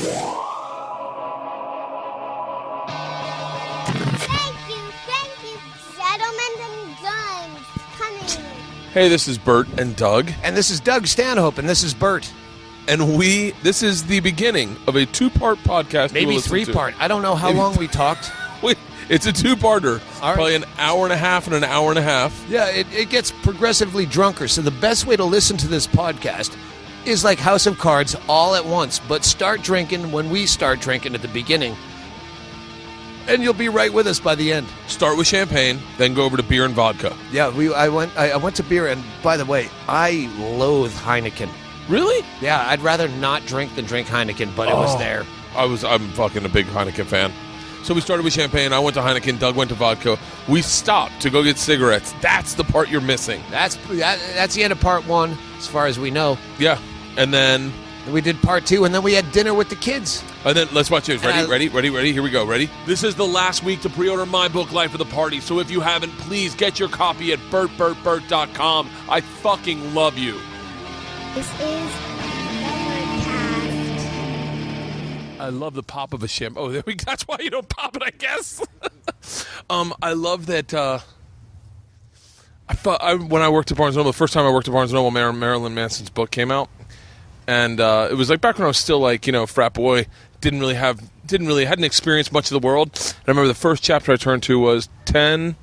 Thank you, gentlemen and dimes. Coming. Hey, this is Bert and Doug. And this is Doug Stanhope, and this is Bert. And this is the beginning of a two-part podcast. Maybe three-part. I don't know how long we talked. It's a two-parter. Right. Probably an hour and a half and an hour and a half. Yeah, it gets progressively drunker. So the best way to listen to this podcast is like House of Cards all at once. But start drinking when we start drinking at the beginning. And you'll be right with us by the end. Start with champagne, then go over to beer and vodka. Yeah, I went to beer, and by the way, I loathe Heineken. Really? Yeah, I'd rather not drink than drink Heineken, but it was there. I'm fucking a big Heineken fan. So we started with champagne. I went to Heineken. Doug went to vodka. We stopped to go get cigarettes. That's the part you're missing. That's the end of part one, as far as we know. Yeah, and then we did part two, and then we had dinner with the kids. And then let's watch this. Ready? Here we go. Ready? This is the last week to pre-order my book, Life of the Party. So if you haven't, please get your copy at bertbertbert.com. I fucking love you. This is Bertcast. I love the pop of a shim. Oh, that's why you don't pop it, I guess. I love that. When I worked at Barnes & Noble, the first time I worked at Barnes & Noble, Marilyn Manson's book came out. And it was like back when I was still like, frat boy, hadn't experienced much of the world. And I remember the first chapter I turned to was 10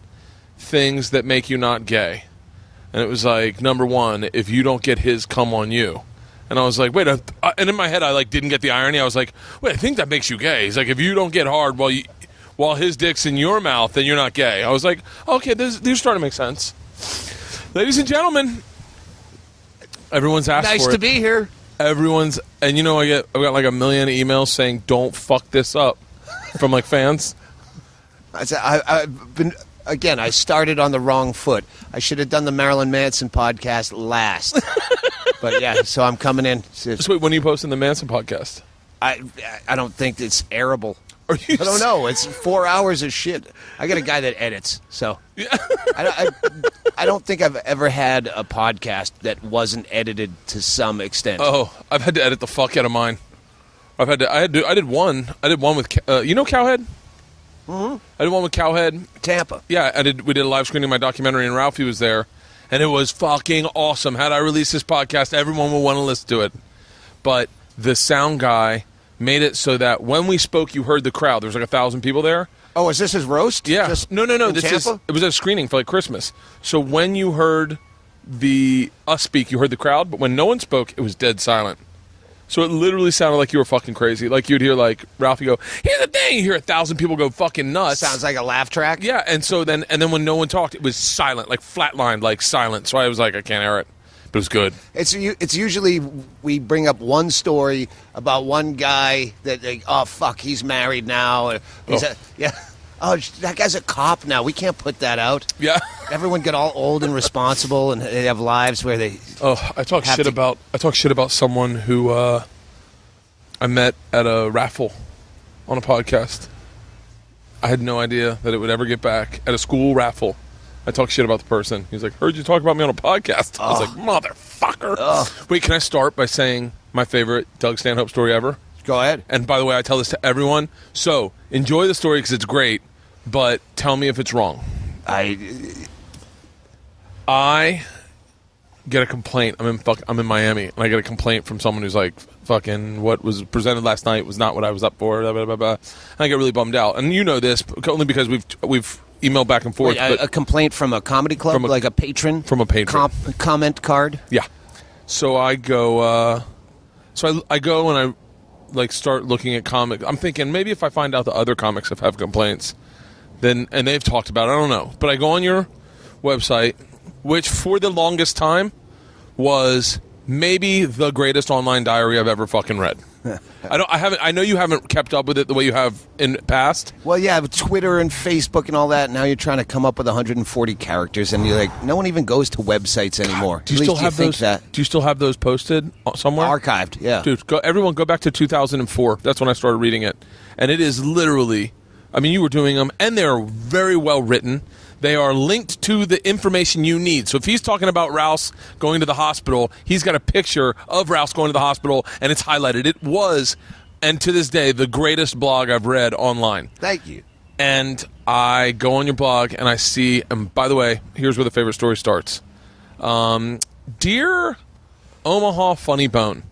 things that make you not gay. And it was like, number 1, if you don't get his, come on you. And I was like, wait, and in my head I like didn't get the irony. I was like, wait, I think that makes you gay. He's like, if you don't get hard while his dick's in your mouth, then you're not gay. I was like, okay, these are starting to make sense. Ladies and gentlemen, everyone's asked for it. Nice to be here. Everyone's, and I've got like a million emails saying don't fuck this up from like fans. I've been, again, I started on the wrong foot. I should have done the Marilyn Manson podcast last. But yeah, so I'm coming in. So wait, when are you posting the Manson podcast? I don't think it's airable. I don't know. It's 4 hours of shit. I got a guy that edits, so yeah. I don't think I've ever had a podcast that wasn't edited to some extent. Oh, I've had to edit the fuck out of mine. I did one with Cowhead. Mm-hmm. I did one with Cowhead. Tampa. Yeah, we did a live screening of my documentary, and Ralphie was there, and it was fucking awesome. Had I released this podcast, everyone would want to listen to it. But the sound guy made it so that when we spoke, you heard the crowd. There was like 1,000 people there. Oh, is this his roast? Yeah. No. It was a screening for like Christmas. So when you heard us speak, you heard the crowd, but when no one spoke, it was dead silent. So it literally sounded like you were fucking crazy. Like you'd hear like Ralphie go, here's the thing. You hear 1,000 people go fucking nuts. Sounds like a laugh track. Yeah, and then when no one talked, it was silent, like flatlined, like silent. So I was like, I can't air it. But it was good. It's usually we bring up one story about one guy that oh fuck, he's married now. Oh, that guy's a cop now. We can't put that out. Yeah. Everyone get all old and responsible, and they have lives where they. Oh, I talk shit about someone who I met at a raffle on a podcast. I had no idea that it would ever get back at a school raffle. I talk shit about the person. He's like, heard you talk about me on a podcast. I was like, motherfucker. Wait, can I start by saying my favorite Doug Stanhope story ever? Go ahead. And by the way, I tell this to everyone. So enjoy the story because it's great, but tell me if it's wrong. I get a complaint. I'm in Miami, and I get a complaint from someone who's like, fucking, what was presented last night was not what I was up for. Blah, blah, blah, blah. And I get really bummed out. And you know this only because we've emailed back and forth. Wait, a complaint from a comedy club, like a patron? From a patron. Comment card? Yeah. So I go, I go and I like start looking at comics. I'm thinking maybe if I find out the other comics have complaints, then and they've talked about it, I don't know. But I go on your website, which for the longest time was maybe the greatest online diary I've ever fucking read. I know you haven't kept up with it the way you have in the past. Well, yeah, Twitter and Facebook and all that. Now you're trying to come up with 140 characters, and you're like, no one even goes to websites anymore. Do you still have those? Do you still have those posted somewhere? Archived, yeah. Dude, everyone go back to 2004. That's when I started reading it, and it is literally. I mean, you were doing them, and they're very well written. They are linked to the information you need. So if he's talking about Rouse going to the hospital, he's got a picture of Rouse going to the hospital, and it's highlighted. It was and to this day, the greatest blog I've read online. Thank you. And I go on your blog and I see, and by the way, here's where the favorite story starts. Dear Omaha Funny Bone,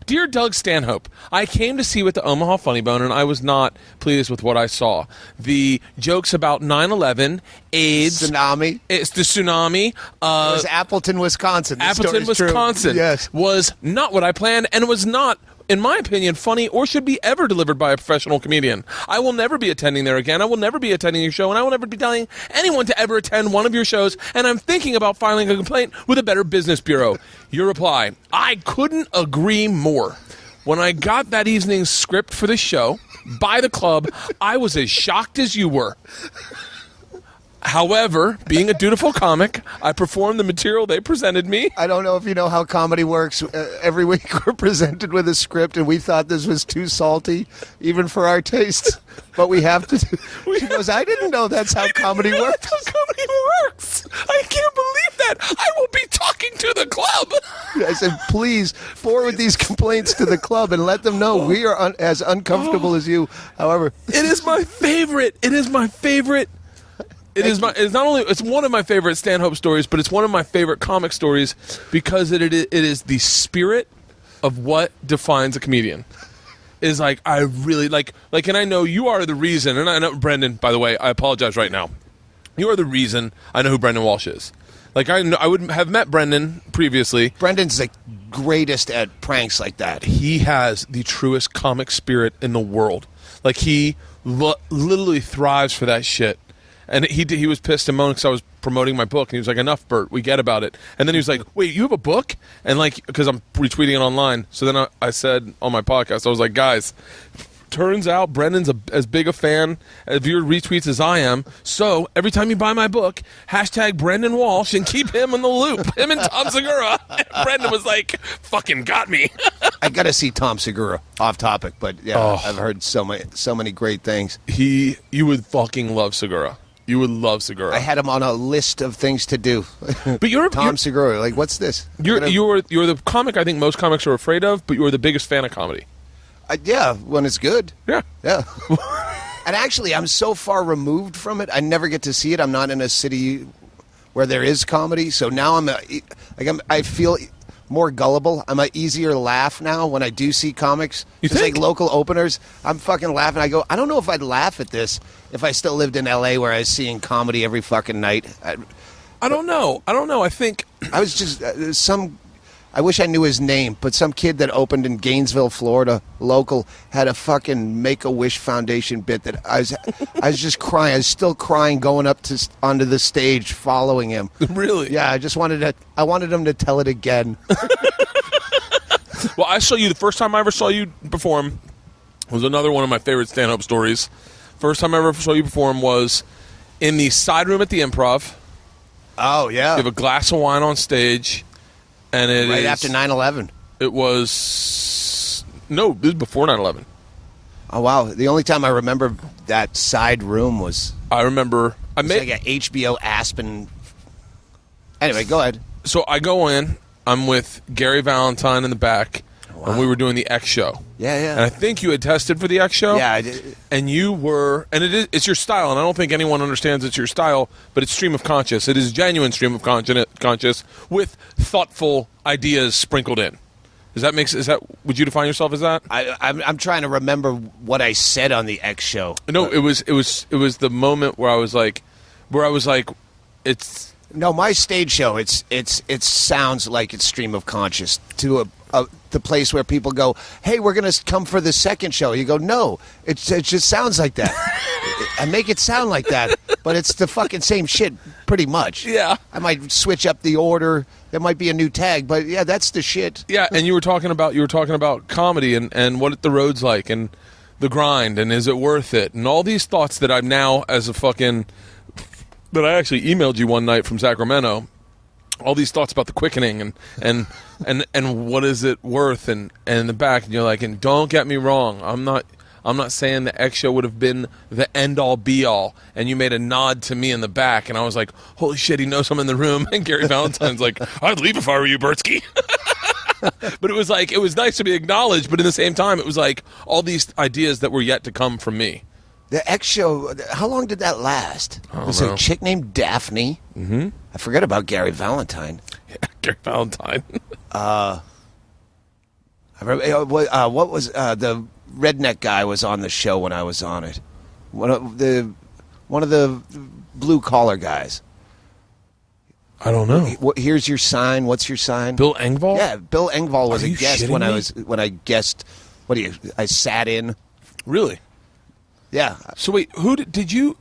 Dear Doug Stanhope, I came to see you at the Omaha Funny Bone, and I was not pleased with what I saw. The jokes about 9/11, AIDS, Tsunami. It's the tsunami. It was Appleton, Wisconsin. Appleton, Wisconsin. Yes. Was not what I planned, and was not, in my opinion, funny or should be ever delivered by a professional comedian. I will never be attending there again. I will never be attending your show, and I will never be telling anyone to ever attend one of your shows, and I'm thinking about filing a complaint with a Better Business Bureau. Your reply: I couldn't agree more. When I got that evening's script for the show by the club, I was as shocked as you were. However, being a dutiful comic, I performed the material they presented me. I don't know if you know how comedy works. Every week we're presented with a script, and we thought this was too salty, even for our tastes. But we have to. She goes, I didn't know that's how comedy works. That's how comedy works. I can't believe that. I will be talking to the club. I said, please forward these complaints to the club and let them know we are as uncomfortable as you. However, it is my favorite. It is my favorite. It's not only, it's one of my favorite Stanhope stories, but it's one of my favorite comic stories because it is the spirit of what defines a comedian. Is like, I really like, and I know you are the reason, and I know, Brendan, by the way, I apologize right now. You are the reason I know who Brendan Walsh is. Like, I would have met Brendan previously. Brendan's the greatest at pranks like that. He has the truest comic spirit in the world. Like, he literally thrives for that shit. And he was pissed and moaning because I was promoting my book, and he was like, enough, Bert, we get about it. And then he was like, wait, you have a book? And like, because I'm retweeting it online. So then I said on my podcast, I was like, guys, turns out Brendan's as big a fan of your retweets as I am. So every time you buy my book, hashtag Brendan Walsh and keep him in the loop. Him and Tom Segura. And Brendan was like, fucking got me. I got to see Tom Segura. Off topic, but yeah, I've heard so many great things. You would fucking love Segura. You would love Segura. I had him on a list of things to do. But you're Tom Segura. Like, what's this? You're the comic I think most comics are afraid of, but you're the biggest fan of comedy. Yeah, when it's good. Yeah. And actually, I'm so far removed from it. I never get to see it. I'm not in a city where there is comedy, so now I feel more gullible. I'm an easier laugh now when I do see comics. It's like local openers. I'm fucking laughing. I go, I don't know if I'd laugh at this if I still lived in L.A. where I was seeing comedy every fucking night. I don't know. I think I was just I wish I knew his name, but some kid that opened in Gainesville, Florida, local, had a fucking Make-A-Wish Foundation bit that I was just crying. I was still crying going up onto the stage following him. Really? Yeah, I wanted him to tell it again. Well, I saw you the first time I ever saw you perform was another one of my favorite stand-up stories. First time I ever saw you perform was in the side room at the Improv. Oh, yeah. You have a glass of wine on stage. And it right after 9/11. It was before 9/11. Oh wow! The only time I remember that side room was I remember like a HBO Aspen. Anyway, go ahead. So I go in. I'm with Gary Valentine in the back, wow. And we were doing the X show. Yeah. And I think you had tested for the X show. Yeah, I did. And you were, and it's your style, and I don't think anyone understands it's your style, but it's stream of conscious. It is genuine stream of conscious with thoughtful ideas sprinkled in. Would you define yourself as that? I'm trying to remember what I said on the X show. No, it was the moment where I was like, it's. No, my stage show, it sounds like it's stream of conscious to the place where people go, hey, we're going to come for the second show. You go, no, it just sounds like that. I make it sound like that, but it's the fucking same shit pretty much. Yeah. I might switch up the order. There might be a new tag, but yeah, that's the shit. Yeah, and you were talking about comedy and what the road's like and the grind and is it worth it and all these thoughts that I'm now as a fucking that I actually emailed you one night from Sacramento. All these thoughts about the quickening and what is it worth and in the back and you're like, and don't get me wrong, I'm not saying the X show would have been the end all be all, and you made a nod to me in the back and I was like, holy shit, he knows I'm in the room. And Gary Valentine's like, I'd leave if I were you, Bertsky. But it was like, it was nice to be acknowledged, but at the same time, it was like all these ideas that were yet to come from me. The X show, how long did that last? Was it a chick named Daphne? Mm-hmm. I forgot about Gary Valentine. Yeah, Gary Valentine. What was the redneck guy was on the show when I was on it? One of the blue collar guys. I don't know. Here's your sign. What's your sign? Bill Engvall? Yeah, Bill Engvall was Are a you guest shitting when I guessed. I sat in. Really? Yeah. So wait, who did you?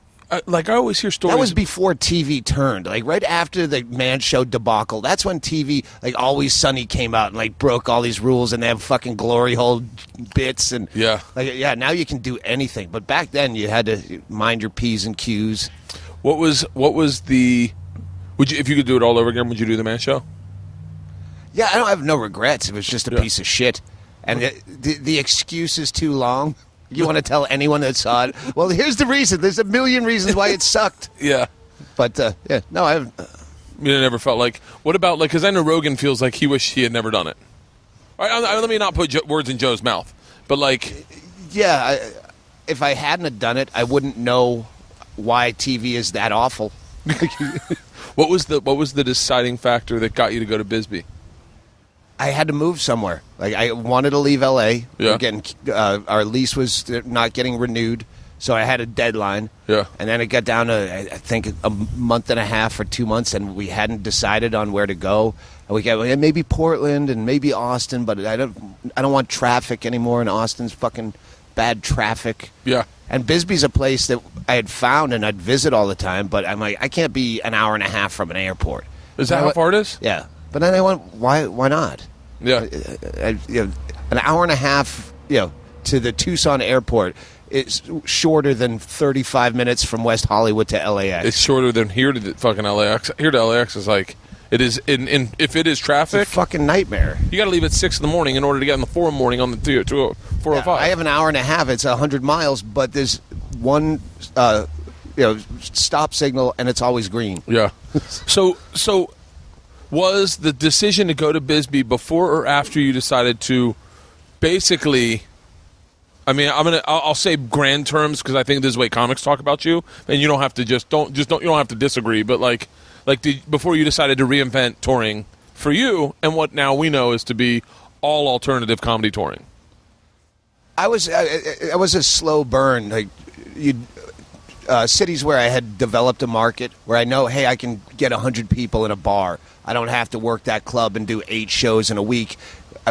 Like I always hear stories. That was before TV turned. Like right after the Man Show debacle. That's when TV, like Always Sunny, came out and like broke all these rules, and they have fucking glory hole bits and now you can do anything. But back then you had to mind your P's and Q's. What was the? If you could do it all over again, would you do the Man Show? Yeah, I don't have no regrets. It was just a piece of shit, and the excuse is too long. You want to tell anyone that saw it? Well, here's the reason. There's a million reasons why it sucked. Yeah. But, no, I haven't. You never felt like... What about, like, because I know Rogan feels like he wished he had never done it. All right, let me not put words in Joe's mouth. But, like... Yeah, if I hadn't have done it, I wouldn't know why TV is that awful. What was the deciding factor that got you to go to Bisbee? I had to move somewhere. Like I wanted to leave L.A. Yeah. Our lease was not getting renewed, so I had a deadline. Yeah. And then it got down to I think a month and a half or 2 months, and we hadn't decided on where to go. And we got maybe Portland and maybe Austin, but I don't want traffic anymore. And Austin's fucking bad traffic. Yeah. And Bisbee's a place that I had found and I'd visit all the time, but I'm like I can't be an hour and a half from an airport. Is that how far it is? Yeah. But then I went, why not? Yeah. An hour and a half, to the Tucson airport is shorter than 35 minutes from West Hollywood to LAX. It's shorter than here to the fucking LAX. Here to LAX is like, it is, if it is traffic. It's a fucking nightmare. You got to leave at 6 in the morning in order to get in the 4 in the morning on the 405. I have an hour and a half. It's 100 miles, but there's one, stop signal, and it's always green. Yeah. So was the decision to go to Bisbee before or after you decided to basically, I mean, I'll say grand terms because I think this is the way comics talk about you, and you don't have to you don't have to disagree, but before you decided to reinvent touring for you and what now we know is to be all alternative comedy touring. I was a slow burn. Like cities where I had developed a market where I know, hey, I can get 100 people in a bar. I don't have to work that club and do 8 shows in a week.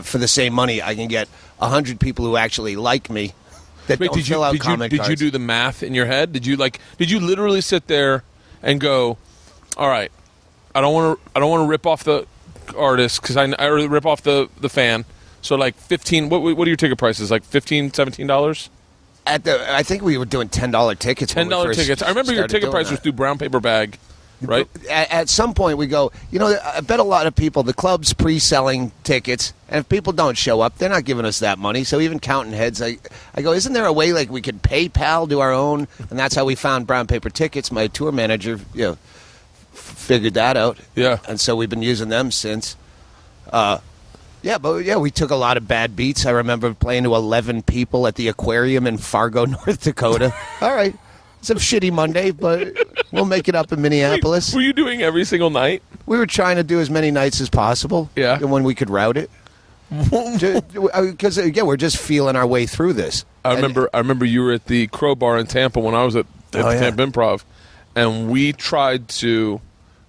For the same money, I can get 100 people who actually like me that don't fill out comment cards. Did you do the math in your head? Did you literally sit there and go, all right, I don't want to rip off the artist because I rip off the fan. So like 15. What are your ticket prices? Like $15, $17? I think we were doing $10 tickets. $10 tickets. I remember your ticket price was through brown paper bag, right? At some point we go, I bet a lot of people, the club's pre-selling tickets, and if people don't show up, they're not giving us that money. So even counting heads, I go, isn't there a way like we could PayPal, do our own? And that's how we found brown paper tickets. My tour manager, figured that out. Yeah. And so we've been using them since. We took a lot of bad beats. I remember playing to 11 people at the aquarium in Fargo, North Dakota. All right. It's a shitty Monday, but we'll make it up in Minneapolis. Were you doing every single night? We were trying to do as many nights as possible. Yeah. And when we could route it. Because, again, we're just feeling our way through this. I remember you were at the Crowbar in Tampa when I was at the Tampa Improv, and we tried to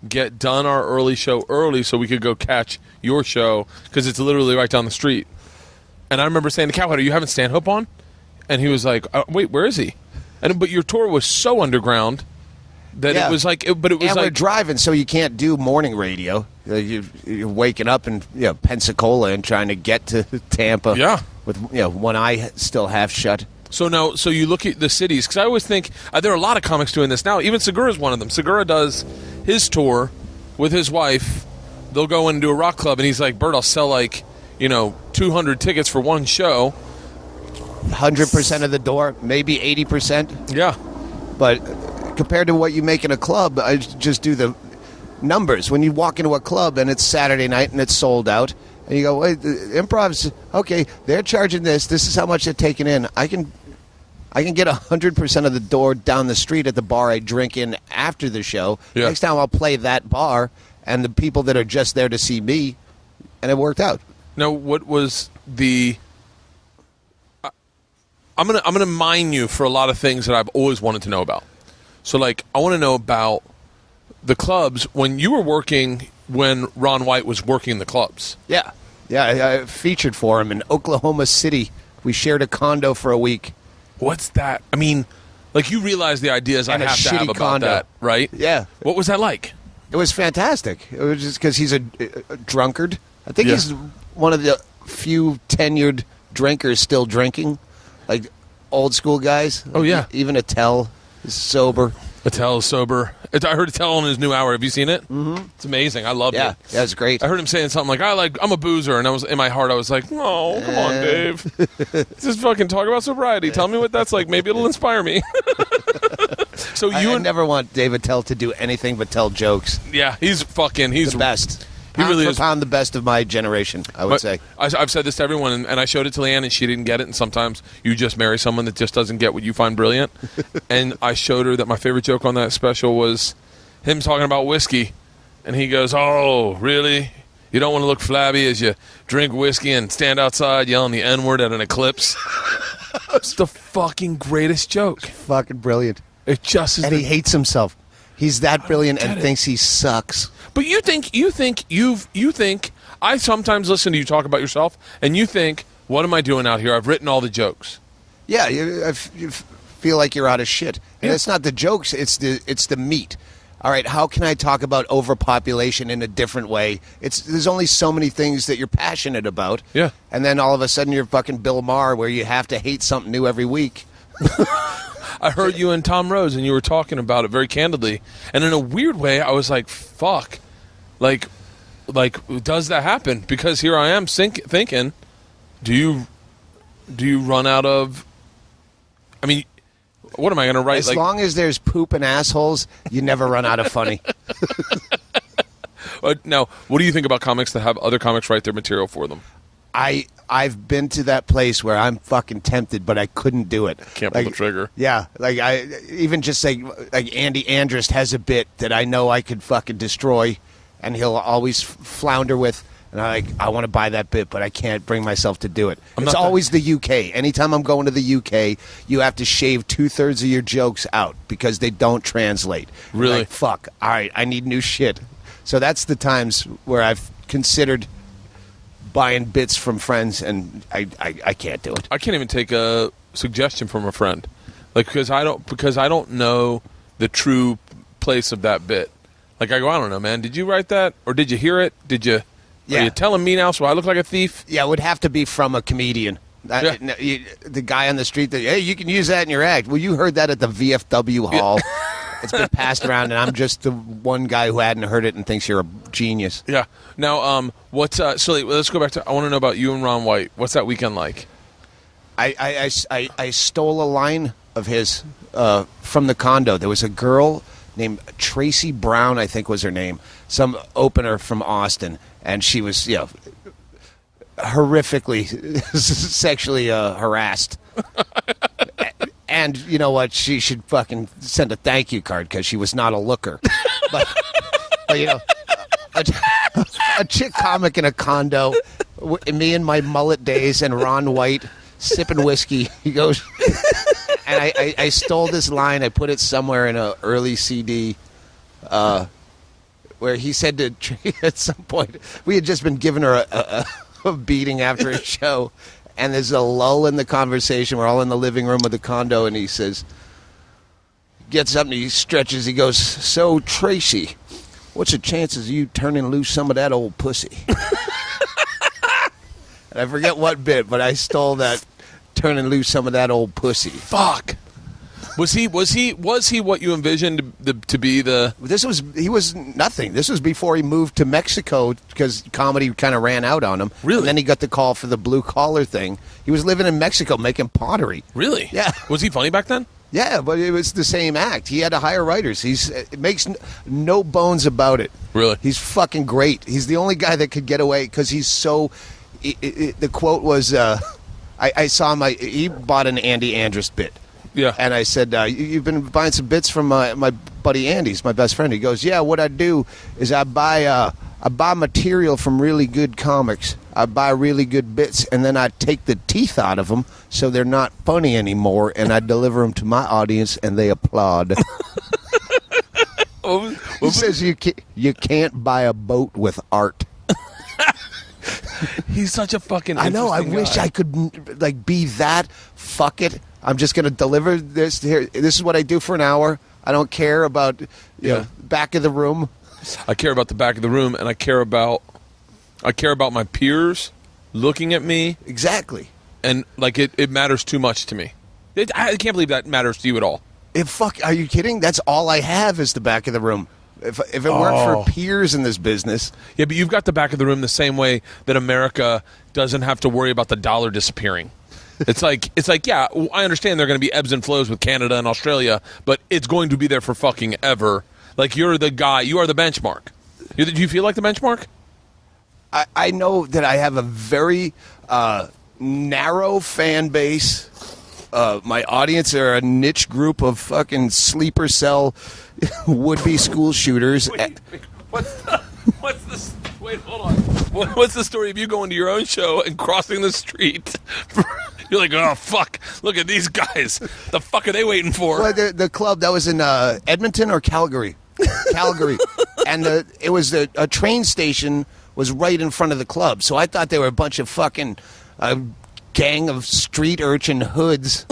get done our early show early so we could go catch your show because it's literally right down the street. And I remember saying to Cowhead, are you having Stanhope on? And he was like, wait, where is he? But your tour was so underground that it was like, we're driving, so you can't do morning radio. You're waking up in Pensacola and trying to get to Tampa. Yeah. With one eye still half shut. So you look at the cities because I always think there are a lot of comics doing this now. Even Segura's one of them. Segura does his tour with his wife. They'll go in and do a rock club, and he's like, Bert, I'll sell 200 tickets for one show. 100% of the door, maybe 80%. Yeah. But compared to what you make in a club, I just do the numbers. When you walk into a club and it's Saturday night and it's sold out, And you go, wait, improv's okay. They're charging this. This is how much they're taking in. I can get 100% of the door down the street at the bar I drink in after the show. Yeah. Next time I'll play that bar, and the people that are just there to see me, and it worked out. Now, what was the? I'm gonna mine you for a lot of things that I've always wanted to know about. So, like, I want to know about the clubs when you were working when Ron White was working the clubs. Yeah, I featured for him in Oklahoma City. We shared a condo for a week. What's that? I mean, like, you realize the ideas I And a have to have shitty about condo. that, right? Yeah. What was that like? It was fantastic. It was just because he's a drunkard. I think Yeah. he's one of the few tenured drinkers still drinking, like old school guys. Oh, yeah. Even Attell is sober. Attell is sober. I heard Attell on his new hour. Have you seen it? Mm-hmm. It's amazing. I loved Yeah, it. yeah, it's great. I heard him saying something like, I'm a boozer, and I was in my heart I was like, oh, come on, Dave. Just fucking talk about sobriety. Tell me what that's like. Maybe it'll inspire me. So I never want Dave Attell to do anything but tell jokes. Yeah, he's The best. He really is. Pound the best of my generation, I would say. I've said this to everyone, and I showed it to Leanne, and she didn't get it. And sometimes you just marry someone that just doesn't get what you find brilliant. And I showed her that my favorite joke on that special was him talking about whiskey. And he goes, oh, really? You don't want to look flabby as you drink whiskey and stand outside yelling the N-word at an eclipse? It's the fucking greatest joke. Fucking brilliant. It just is. And he hates himself. He's that brilliant get and it. thinks he sucks. But you think I sometimes listen to you talk about yourself, and you think, what am I doing out here? I've written all the jokes. Yeah, you feel like you're out of shit. And Yeah. it's not the jokes, it's the meat. All right, how can I talk about overpopulation in a different way? There's only so many things that you're passionate about. Yeah. And then all of a sudden you're fucking Bill Maher where you have to hate something new every week. I heard you and Tom Rose, and you were talking about it very candidly. And in a weird way, I was like, fuck. Like, does that happen? Because here I am thinking, do you run out of... I mean, what am I going to write? As long as there's poop and assholes, you never run out of funny. Now, what do you think about comics that have other comics write their material for them? I've been to that place where I'm fucking tempted, but I couldn't do it. Can't pull the trigger. Yeah, like I even just say like Andy Andrist has a bit that I know I could fucking destroy, and he'll always flounder with. And I want to buy that bit, but I can't bring myself to do it. It's always the UK. Anytime I'm going to the UK, you have to shave 2/3 of your jokes out because they don't translate. Really? Like, fuck. All right, I need new shit. So that's the times where I've considered buying bits from friends, and I can't do it. I can't even take a suggestion from a friend, like because I don't know the true place of that bit. Like I go, I don't know, man. Did you write that, or did you hear it? Did you? Yeah. Are you telling me now so I look like a thief? Yeah, it would have to be from a comedian. The guy on the street that, hey, you can use that in your act. Well, you heard that at the VFW hall. It's been passed around, and I'm just the one guy who hadn't heard it and thinks you're a genius. Yeah. Now, what's so let's go back to. I want to know about you and Ron White. What's that weekend like? I stole a line of his from the condo. There was a girl named Tracy Brown, I think was her name, some opener from Austin, and she was, horrifically sexually harassed. And you know what? She should fucking send a thank you card because she was not a looker. but you know, a chick comic in a condo, me in my mullet days, and Ron White sipping whiskey. He goes, and I stole this line. I put it somewhere in an early CD, where he said to at some point we had just been giving her a beating after a show. And there's a lull in the conversation. We're all in the living room of the condo, and he says, gets up and he stretches. He goes, so, Tracy, what's the chances of you turning loose some of that old pussy? And I forget what bit, but I stole that turning loose some of that old pussy. Fuck. Was he what you envisioned to be the? He was nothing. This was before he moved to Mexico because comedy kind of ran out on him. Really? And then he got the call for the blue collar thing. He was living in Mexico making pottery. Really? Yeah. Was he funny back then? Yeah, but it was the same act. He had to hire writers. It makes no bones about it. Really? He's fucking great. He's the only guy that could get away because he's so... the quote was, I saw he bought an Andy Andrus bit. Yeah. And I said, you've been buying some bits from my buddy Andy's, my best friend. He goes, yeah, what I do is I buy material from really good comics. I buy really good bits, and then I take the teeth out of them so they're not funny anymore, and I deliver them to my audience, and they applaud. He says you can't buy a boat with art. He's such a fucking I know. I interesting wish guy. I could be that. Fuck it. I'm just going to deliver this here. This is what I do for an hour. I don't care about back of the room. I care about the back of the room, and I care about my peers looking at me. Exactly. And like it matters too much to me. I can't believe that matters to you at all. Are you kidding? That's all I have is the back of the room. If it weren't for peers in this business. Yeah, but you've got the back of the room the same way that America doesn't have to worry about the dollar disappearing. It's like, yeah, I understand there are going to be ebbs and flows with Canada and Australia, but it's going to be there for fucking ever. Like, you're the guy. You are the benchmark. Do you feel like the benchmark? I know that I have a very narrow fan base. My audience are a niche group of fucking sleeper cell would-be school shooters. Wait, wait, hold on. What's the story of you going to your own show and crossing the street? You're like, oh, fuck, look at these guys. The fuck are they waiting for? Well, the club, that was in Edmonton or Calgary? Calgary. And it was a train station was right in front of the club. So I thought they were a bunch of fucking gang of street urchin hoods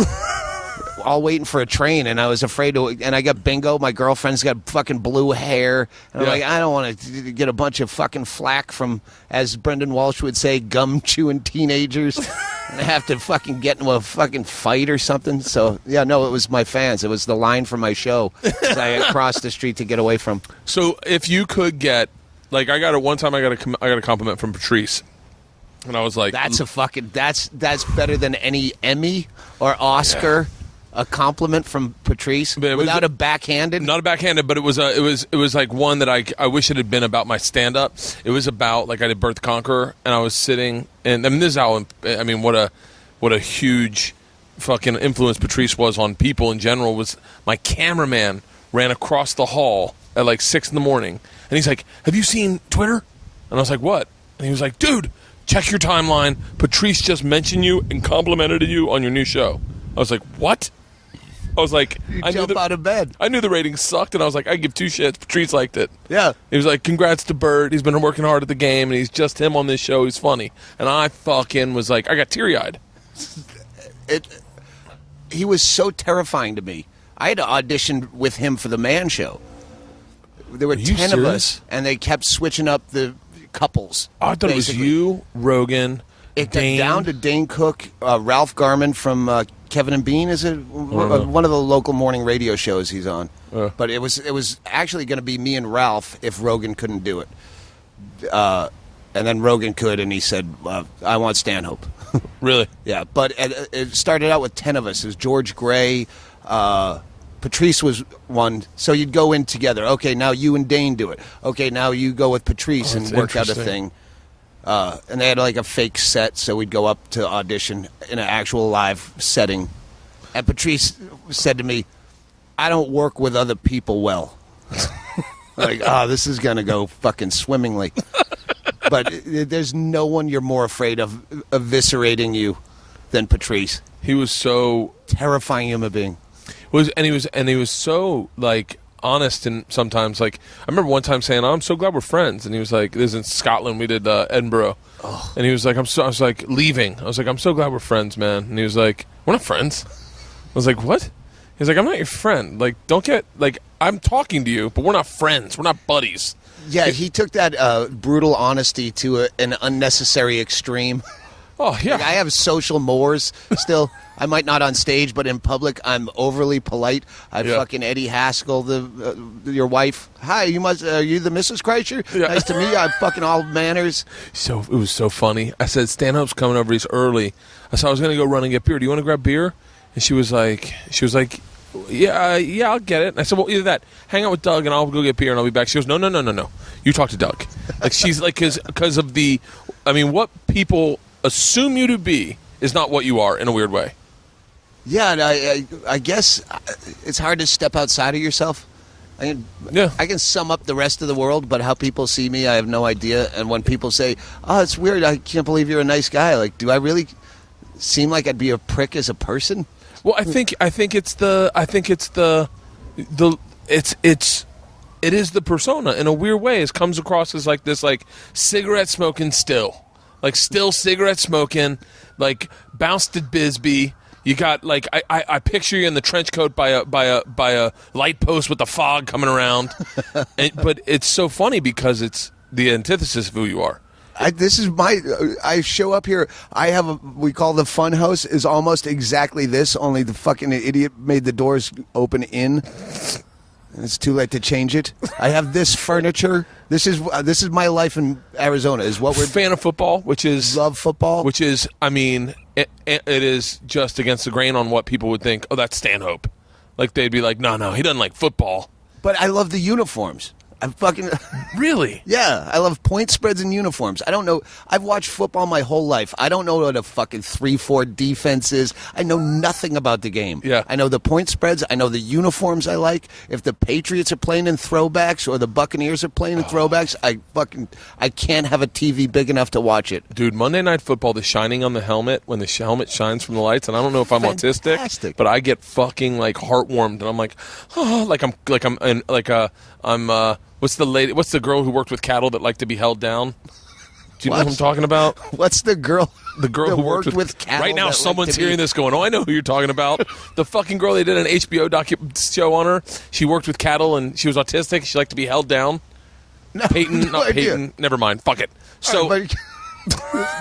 all waiting for a train, and I was afraid to. And I got bingo. My girlfriend's got fucking blue hair, and I'm like, I don't want to get a bunch of fucking flack from, as Brendan Walsh would say, gum chewing teenagers, and I have to fucking get into a fucking fight or something. So yeah, no, it was my fans. It was the line for my show that I crossed the street to get away from. So if you could get, like, I got a compliment from Patrice. And I was like, that's better than any Emmy or Oscar. Yeah. A compliment from Patrice without a backhanded. Not a backhanded, but it was like one that I wish it had been about my stand up. It was about, like, I did Bert the Conqueror, and I was sitting, and I mean, this is how, I mean, what a huge fucking influence Patrice was on people in general. Was my cameraman ran across the hall at like 6 a.m, and he's like, "Have you seen Twitter?" And I was like, "What?" And he was like, "Dude, check your timeline. Patrice just mentioned you and complimented you on your new show." I was like, "What?" I was like, I jump out of bed. I knew the ratings sucked, and I was like, I give two shits. Patrice liked it. Yeah. He was like, congrats to Bert. He's been working hard at the game, and he's just him on this show. He's funny. And I fucking was like, I got teary-eyed. He was so terrifying to me. I had to audition with him for the Man Show. There were 10 of us, and they kept switching up the couples. Oh, I thought basically. It was you, Rogan, it Dane. got down to Dane Cook, Ralph Garman from Kevin and Bean. Is it one of the local morning radio shows he's on? But it was actually going to be me and Ralph if Rogan couldn't do it. And then Rogan could, and he said, I want Stanhope. Really? Yeah, but it started out with 10 of us. It was George Gray, Patrice was one. So you'd go in together. Okay, now you and Dane do it. Okay, now you go with Patrice and work out a thing. And they had like a fake set, so we'd go up to audition in an actual live setting. And Patrice said to me, I don't work with other people well. Like, this is going to go fucking swimmingly. But there's no one you're more afraid of eviscerating you than Patrice. He was so terrifying human being. He was so like honest, and sometimes like I remember one time saying, "I'm so glad we're friends," and he was like, "This is in Scotland. We did Edinburgh," and he was like, I was like leaving. I was like, "I'm so glad we're friends, man," and he was like, "We're not friends." I was like, "What?" He's like, "I'm not your friend. Like, don't get like I'm talking to you, but we're not friends. We're not buddies." Yeah, he took that brutal honesty to an unnecessary extreme. Oh, yeah. Like, I have social mores still. I might not on stage, but in public, I'm overly polite. I fucking Eddie Haskell, your wife. Hi, are you the Mrs. Kreischer? Yeah. Nice to meet you. I'm fucking all manners. So it was so funny. I said, Stanhope's coming over. He's early. I said, I was going to go run and get beer. Do you want to grab beer? And she was like, I'll get it. And I said, well, either that, hang out with Doug, and I'll go get beer, and I'll be back. She goes, no. You talk to Doug. Like, she's like, because of the, I mean, what people assume you to be is not what you are in a weird way. Yeah, and I guess it's hard to step outside of yourself. I can sum up the rest of the world, but how people see me, I have no idea. And when people say, "Oh, it's weird. I can't believe you're a nice guy," like, do I really seem like I'd be a prick as a person? Well, it is the persona in a weird way. It comes across as like this, like cigarette smoking still cigarette smoking, like bounced at Bisbee. You got like I picture you in the trench coat by a light post with the fog coming around, but it's so funny because it's the antithesis of who you are. I show up here. We call the fun house is almost exactly this. Only the fucking idiot made the doors open in. And it's too late to change it. I have this furniture. This is my life in Arizona. Is what we're fan of football, love football, which is, I mean, it is just against the grain on what people would think. Oh, that's Stanhope. Like they'd be like, no, he doesn't like football. But I love the uniforms. Really? Yeah, I love point spreads and uniforms. I don't know. I've watched football my whole life. I don't know what a fucking 3-4 defense is. I know nothing about the game. Yeah. I know the point spreads. I know the uniforms I like. If the Patriots are playing in throwbacks or the Buccaneers are playing in throwbacks, I can't have a TV big enough to watch it. Dude, Monday Night Football, the shining on the helmet, when the helmet shines from the lights, and I don't know if I'm autistic, but I get fucking like heartwarmed, and I'm like, oh, what's the lady? What's the girl who worked with cattle that liked to be held down? Do you know what I'm talking about? What's the girl? The girl who worked with cattle. Right now, someone's hearing this going, "Oh, I know who you're talking about." The fucking girl they did an HBO show on her. She worked with cattle and she was autistic. She liked to be held down. No, Peyton, not idea. Peyton. Never mind. Fuck it. So,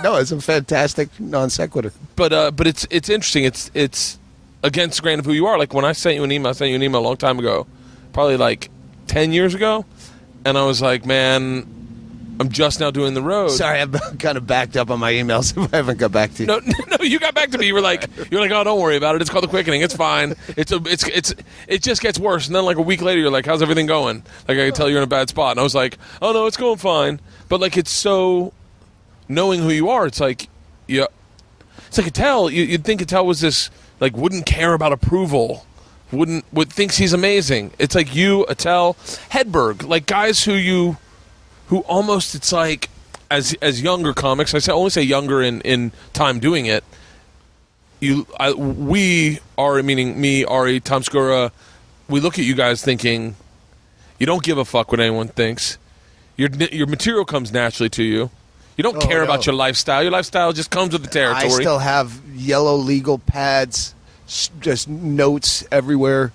no, it's a fantastic non sequitur. But it's interesting. It's against the grain of who you are. Like when I sent you an email a long time ago, probably like 10 years ago. And I was like, man, I'm just now doing the road. Sorry, I'm kind of backed up on my emails if I haven't got back to you. No, you got back to me. You're like, oh, don't worry about it. It's called the quickening. It's fine. It just gets worse. And then like a week later, you're like, how's everything going? Like I can tell you're in a bad spot. And I was like, oh no, it's going fine. But like it's so knowing who you are. It's like, yeah, it's like Attell. You'd think Attell was this like wouldn't care about approval. Thinks he's amazing. It's like you, Attell, Hedberg, like guys who almost, it's like as younger comics. I only say younger in time doing it. We are, meaning me, Ari, Tom Skura. We look at you guys thinking you don't give a fuck what anyone thinks. Your material comes naturally to you. You don't care about your lifestyle. Your lifestyle just comes with the territory. I still have yellow legal pads. Just notes everywhere.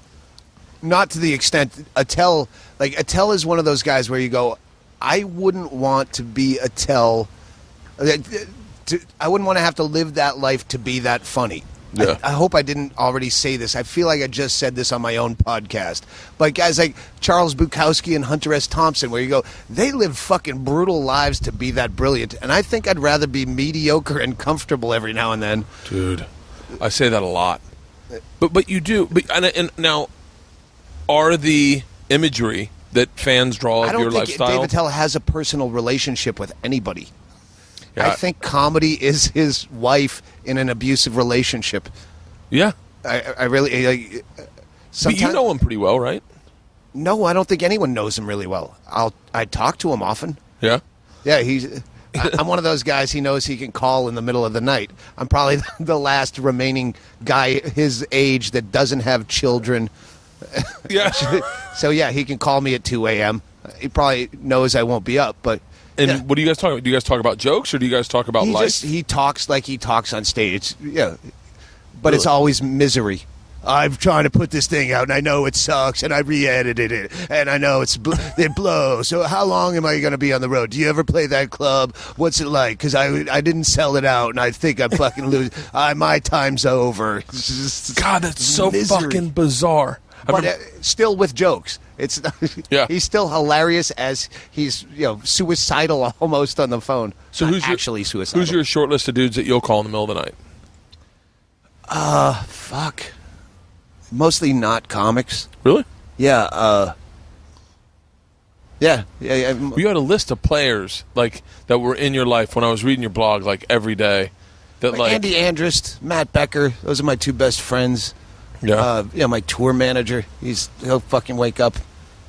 Not to the extent Attell is one of those guys where you go, I wouldn't want to be Attell. I wouldn't want to have to live that life to be that funny. Yeah. I hope I didn't already say this. I feel like I just said this on my own podcast. But guys like Charles Bukowski and Hunter S. Thompson, where you go, they live fucking brutal lives to be that brilliant. And I think I'd rather be mediocre and comfortable every now and then. Dude, I say that a lot. But you do. And now, are the imagery that fans draw of your lifestyle? I don't think Dave Attell has a personal relationship with anybody. Yeah. I think comedy is his wife in an abusive relationship. Yeah. I really... but you know him pretty well, right? No, I don't think anyone knows him really well. I talk to him often. Yeah? Yeah, I'm one of those guys he knows he can call in the middle of the night. I'm probably the last remaining guy his age that doesn't have children. Yeah. So, yeah, he can call me at 2 a.m. He probably knows I won't be up, but... And what do you guys talk about? Do you guys talk about jokes, or do you guys talk about life? He talks like he talks on stage. Yeah. But It's always misery. I'm trying to put this thing out, and I know it sucks, and I re-edited it, and I know it blows. So how long am I going to be on the road? Do you ever play that club? What's it like? Because I didn't sell it out, and I think I'm fucking losing. My time's over. God, that's so fucking bizarre. But still with jokes. Yeah. He's still hilarious as he's suicidal almost on the phone. So who's actually suicidal? Who's your short list of dudes that you'll call in the middle of the night? Fuck. mostly not comics. Really? Yeah. Yeah. You had a list of players like that were in your life when I was reading your blog like every day. That like Andy Andrist, Matt Becker. Those are my two best friends. Yeah. My tour manager. He'll fucking wake up.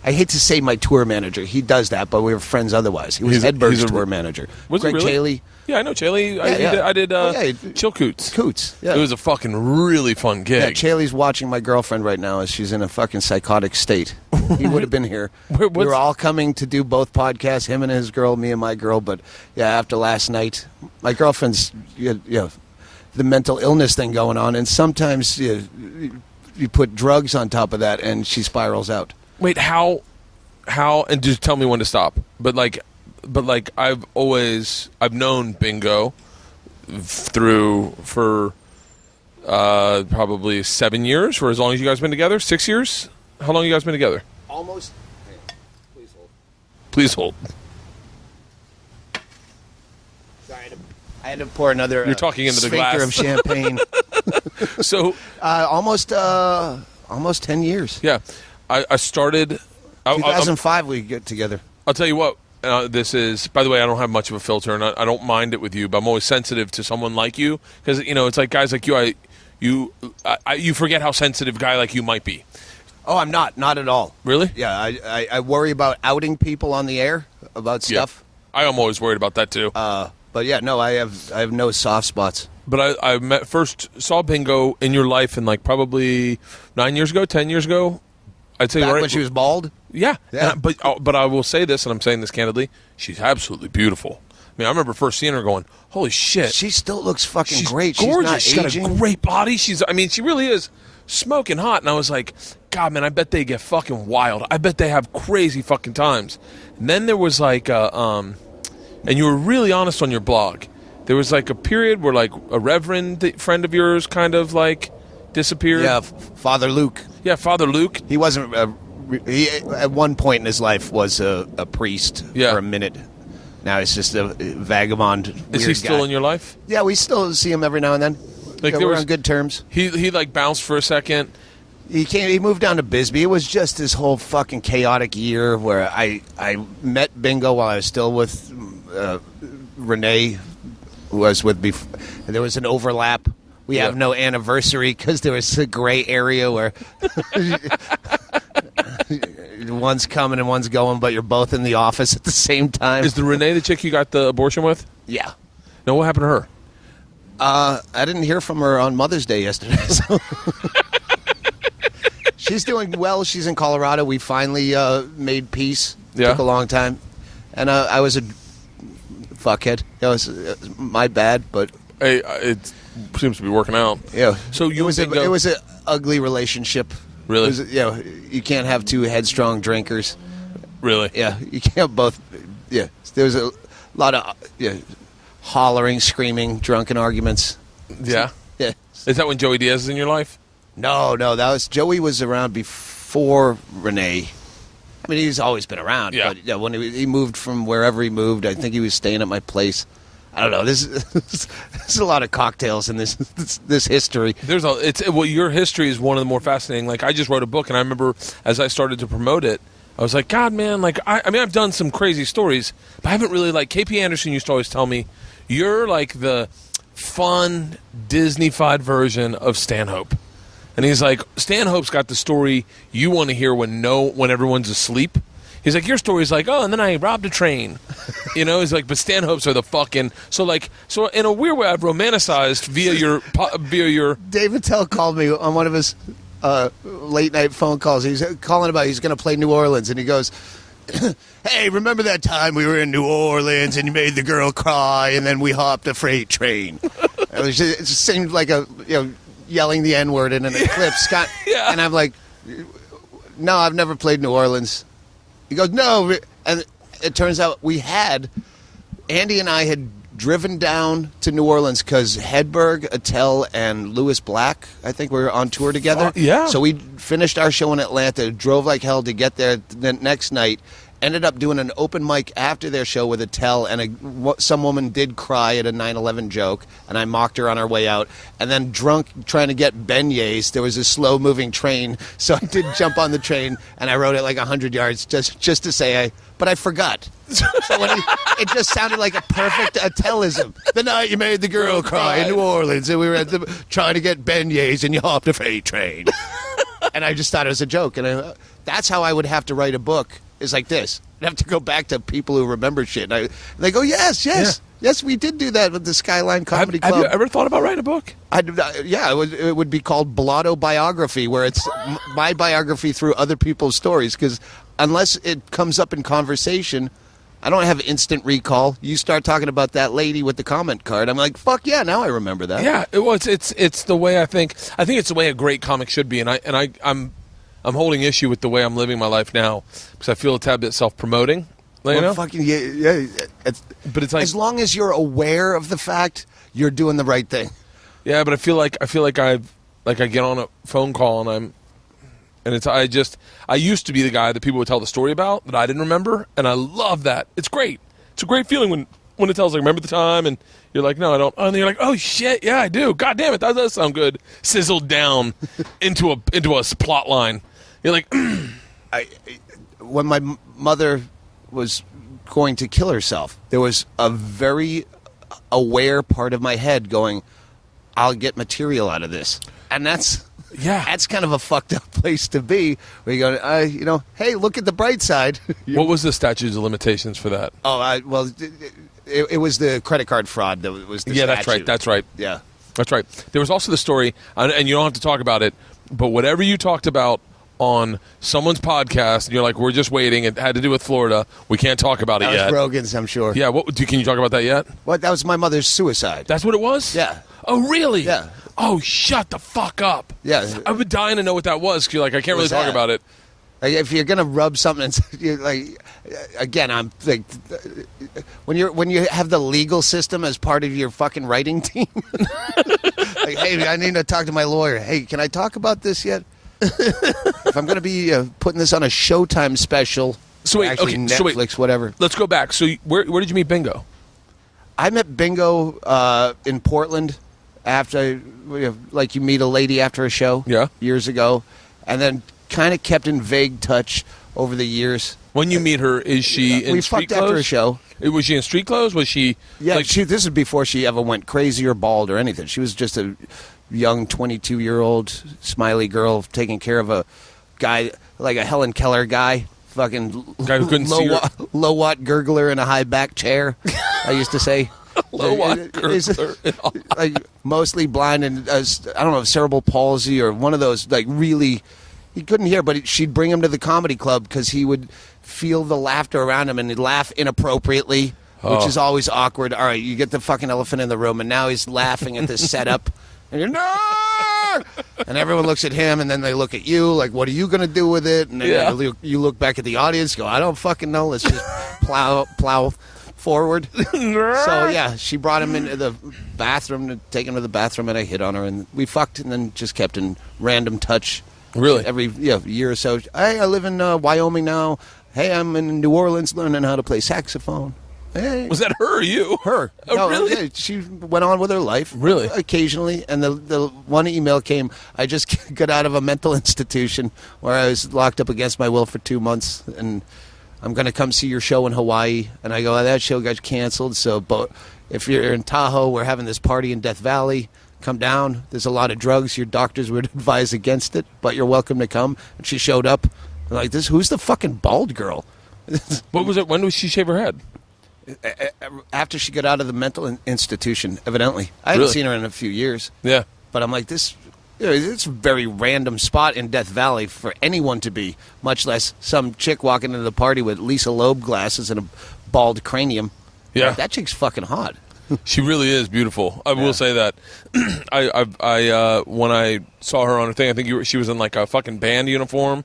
I hate to say my tour manager. He does that, but we were friends otherwise. He was Hedberg's tour manager. Was Greg he really? Chaley. Yeah, I know Chaley. I did Chill Coots. Coots. Yeah. It was a fucking really fun gig. Yeah, Chaley's watching my girlfriend right now as she's in a fucking psychotic state. He would have been here. We were all coming to do both podcasts, him and his girl, me and my girl. But, yeah, after last night, my girlfriend's, the mental illness thing going on. And sometimes you put drugs on top of that and she spirals out. Wait, how, and just tell me when to stop. But I've known Bingo for probably 7 years, for as long as you guys been together. 6 years? How long have you guys been together? Almost. Please hold. Please hold. Sorry, I had to pour another. You're talking into the glass of champagne. So almost 10 years. Yeah, I started. 2005 we get together. I'll tell you what. This is, by the way, I don't have much of a filter, and I don't mind it with you, but I'm always sensitive to someone like you because it's like guys like you. You forget how sensitive a guy like you might be. Oh, I'm not at all. Really? Yeah, I worry about outing people on the air about stuff. Yeah. I am always worried about that too. But yeah, no, I have no soft spots. But I first saw Bingo in your life in like probably 9 years ago, 10 years ago. I'd say back when she was bald. Yeah. Yeah. But I will say this, and I'm saying this candidly, she's absolutely beautiful. I mean, I remember first seeing her going, holy shit. She still looks fucking She's great. Gorgeous. She's not aging. aging. Got a great body. She really is smoking hot. And I was like, God, man, I bet they get fucking wild. I bet they have crazy fucking times. And then there was like, and you were really honest on your blog. There was like a period where like a reverend friend of yours kind of like disappeared. Yeah, Father Luke. Yeah, Father Luke. He wasn't. He at one point in his life was a priest for a minute. Now he's just a vagabond. Is he still in your life? Yeah, we still see him every now and then. Like we're on good terms. He like bounced for a second. He moved down to Bisbee. It was just this whole fucking chaotic year where I met Bingo while I was still with Renee, who was with me. There was an overlap. We have no anniversary because there was a gray area where one's coming and one's going, but you're both in the office at the same time. Is the Renee the chick you got the abortion with? Yeah. No, what happened to her? I didn't hear from her on Mother's Day yesterday. So. She's doing well. She's in Colorado. We finally made peace. Yeah. Took a long time. And I was a fuckhead. It was my bad, but... Hey, it seems to be working out. Yeah. So it was an ugly relationship. Really? You can't have two headstrong drinkers. Really? Yeah. You can't both... Yeah. There was a lot of hollering, screaming, drunken arguments. Yeah? Yeah. Is that when Joey Diaz is in your life? No. That was... Joey was around before Renee. I mean, he's always been around. Yeah. But when he moved from wherever he moved, I think he was staying at my place. I don't know. There's a lot of cocktails in this history. Your history is one of the more fascinating. Like, I just wrote a book, and I remember as I started to promote it, I was like, God, man, like, I mean, I've done some crazy stories, but I haven't really, like, KP Anderson used to always tell me, you're like the fun, Disney-fied version of Stanhope. And he's like, Stanhope's got the story you want to hear when everyone's asleep. He's like, your story's like, oh, and then I robbed a train. He's like, but Stanhope's are the fucking... So in a weird way, I've romanticized via your... Dave Attell called me on one of his late-night phone calls. He's calling about he's going to play New Orleans, and he goes, hey, remember that time we were in New Orleans and you made the girl cry, and then we hopped a freight train? It just seemed like yelling the N-word in an eclipse. Yeah. And I'm like, no, I've never played New Orleans. He goes, no. And it turns out Andy and I had driven down to New Orleans because Hedberg, Attell, and Lewis Black, I think, were on tour together. Yeah. So we finished our show in Atlanta, drove like hell to get there the next night, Ended up doing an open mic after their show with a tell, and some woman did cry at a 9/11 joke, and I mocked her on our way out. And then drunk trying to get beignets, there was a slow-moving train, so I did jump on the train, and I rode it like 100 yards just to say but I forgot. So it just sounded like a perfect tellism. The night you made the girl cry in New Orleans, and we were trying to get beignets, and you hopped a freight train. And I just thought it was a joke, and that's how I would have to write a book. Is like this. I'd have to go back to people who remember shit. And they go, yes, we did do that with the Skyline Comedy Club. Have you ever thought about writing a book? It would be called Blottobiography, where it's my biography through other people's stories. Because unless it comes up in conversation, I don't have instant recall. You start talking about that lady with the comment card, I'm like, fuck yeah, now I remember that. Yeah, it's the way I think. I think it's the way a great comic should be, I'm holding issue with the way I'm living my life now because I feel a tad bit self-promoting. You know? Fucking yeah. But it's like, as long as you're aware of the fact, you're doing the right thing. Yeah, but I feel like I get on a phone call and I used to be the guy that people would tell the story about that I didn't remember, and I love that. It's great. It's a great feeling when it tells like, remember the time, and you're like, no, I don't. And you're like, oh shit, yeah, I do. God damn it, that does sound good. Sizzled down into a plot line. You're like, when my mother was going to kill herself, there was a very aware part of my head going, I'll get material out of this. And that's kind of a fucked up place to be, where you go, hey, look at the bright side. What was the statute of limitations for that? It was the credit card fraud that was the statute. That's right. Yeah. That's right. There was also the story, and you don't have to talk about it, but whatever you talked about on someone's podcast, and you're like, we're just waiting, it had to do with Florida, we can't talk about it yet. That was Rogan's, I'm sure. Yeah, can you talk about that yet? What? That was my mother's suicide. That's what it was? Yeah. Oh, really? Yeah. Oh, shut the fuck up. Yeah. I've been dying to know what that was, because you're like, I can't really talk about it. Like, if you're gonna rub something, you're like, again, I'm like, when you have the legal system as part of your fucking writing team, like, hey, I need to talk to my lawyer. Hey, can I talk about this yet? If I'm gonna be putting this on a Showtime special, Netflix, whatever. Let's go back. So where did you meet Bingo? I met Bingo in Portland after, like, you meet a lady after a show, years ago, and then kind of kept in vague touch over the years. When you meet her, is she in street clothes? We fucked after a show. Was she in street clothes? Was she? Yeah, this is before she ever went crazy or bald or anything. She was just a young 22-year-old smiley girl taking care of a guy, like a Helen Keller guy, fucking guy who couldn't see her. Low-watt gurgler in a high-back chair, I used to say. Low-watt gurgler. Like, mostly blind and, I don't know, cerebral palsy or one of those, like, really, he couldn't hear, but she'd bring him to the comedy club because he would feel the laughter around him and he'd laugh inappropriately, which is always awkward. All right, you get the fucking elephant in the room, and now he's laughing at this setup. And you're, no! And everyone looks at him, and then they look at you, like, what are you going to do with it? And then you look back at the audience, go, I don't fucking know. Let's just plow forward. So, yeah, she brought him into the bathroom to take him to the bathroom, and I hit on her, and we fucked, and then just kept in random touch. Really? Every year or so. Hey, I live in Wyoming now. Hey, I'm in New Orleans learning how to play saxophone. Hey. Was that her or you? Her. Oh, no, really? Yeah, she went on with her life. Really? Occasionally. And the one email came, I just got out of a mental institution where I was locked up against my will for 2 months, and I'm going to come see your show in Hawaii. And I go, that show got canceled, so but if you're in Tahoe, we're having this party in Death Valley. Come down. There's a lot of drugs. Your doctors would advise against it, but you're welcome to come. And she showed up. I'm like, who's the fucking bald girl? What was it? When did she shave her head? After she got out of the mental institution, evidently. I haven't seen her in a few years. Yeah. But I'm like, it's a very random spot in Death Valley for anyone to be, much less some chick walking into the party with Lisa Loeb glasses and a bald cranium. Yeah. Like, that chick's fucking hot. She really is beautiful. I will say that. I when I saw her on her thing, I think she was in like a fucking band uniform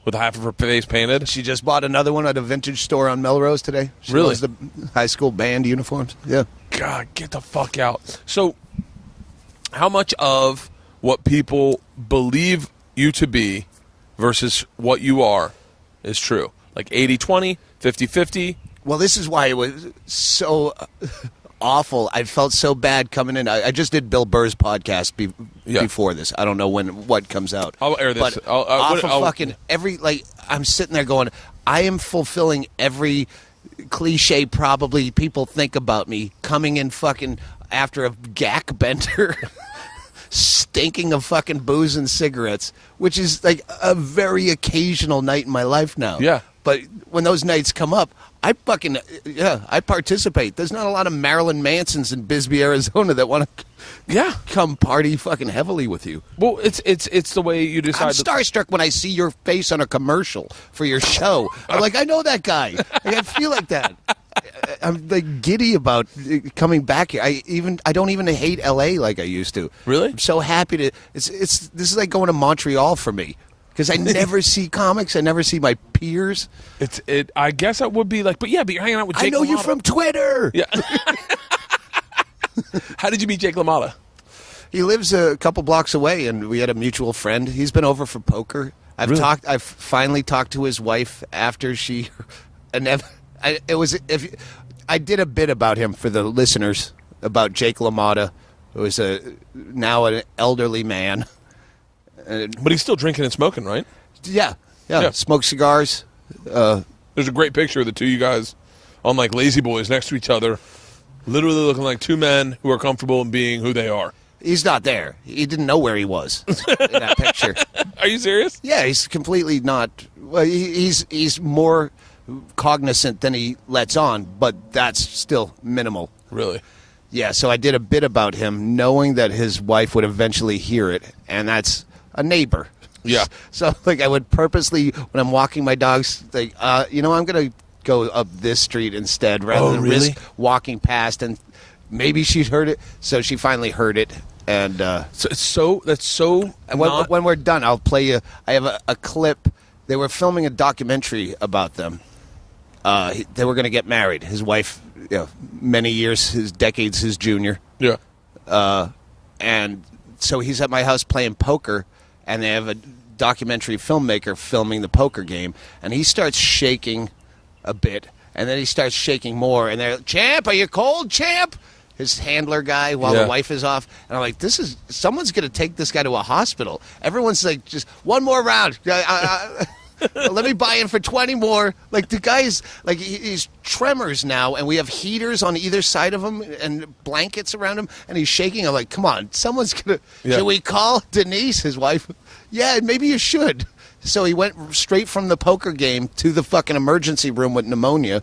with half of her face painted. She just bought another one at a vintage store on Melrose today. She loves the high school band uniforms. Yeah. God, get the fuck out. So, how much of what people believe you to be versus what you are is true? Like 80-20, 50-50. Well, this is why it was so awful. I felt so bad coming in. I just did Bill Burr's podcast before this. I don't know what comes out. I'll air this. But fucking every, I'm sitting there going, I am fulfilling every cliche probably people think about me, coming in fucking after a gack bender, stinking of fucking booze and cigarettes, which is like a very occasional night in my life now. Yeah. But when those nights come up, I participate. There's not a lot of Marilyn Mansons in Bisbee, Arizona that want to come party fucking heavily with you. Well, it's the way you decide. I'm starstruck when I see your face on a commercial for your show. I'm like, I know that guy. Like, I feel like that. I'm like giddy about coming back here. I don't even hate LA like I used to. Really? I'm so happy to. This is like going to Montreal for me. Because I never see comics. I never see my peers. I guess that would be like, but you're hanging out with Jake LaMotta. I know you from Twitter. Yeah. How did you meet Jake LaMotta? He lives a couple blocks away, and we had a mutual friend. He's been over for poker. I've finally talked to his wife after she. I did a bit about him for the listeners about Jake LaMotta, who is now an elderly man. But he's still drinking and smoking, right? Yeah. Smoke cigars. There's a great picture of the two of you guys on like Lazy Boys next to each other, literally looking like two men who are comfortable in being who they are. He's not there. He didn't know where he was in that picture. Are you serious? Yeah, he's completely not. Well, he's more cognizant than he lets on, but that's still minimal. Really? Yeah, so I did a bit about him, knowing that his wife would eventually hear it, and that's a neighbor. Yeah. So, I would purposely, when I'm walking my dogs, I'm going to go up this street instead rather than risk walking past, and maybe she'd heard it. So she finally heard it, and when we're done, I'll play you. I have a clip. They were filming a documentary about them. They were going to get married. His wife, many years, decades his junior. Yeah. And so he's at my house playing poker, and they have a documentary filmmaker filming the poker game, and he starts shaking a bit, and then he starts shaking more, and they're, Champ, are you cold, Champ? His handler guy while the wife is off. And I'm like, someone's going to take this guy to a hospital. Everyone's like, just one more round. Let me buy in for 20 more. Like, the guy's, he's tremors now, and we have heaters on either side of him and blankets around him, and he's shaking. I'm like, come on, someone's going to... Yeah. Should we call Denise, his wife? Yeah, maybe you should. So he went straight from the poker game to the fucking emergency room with pneumonia.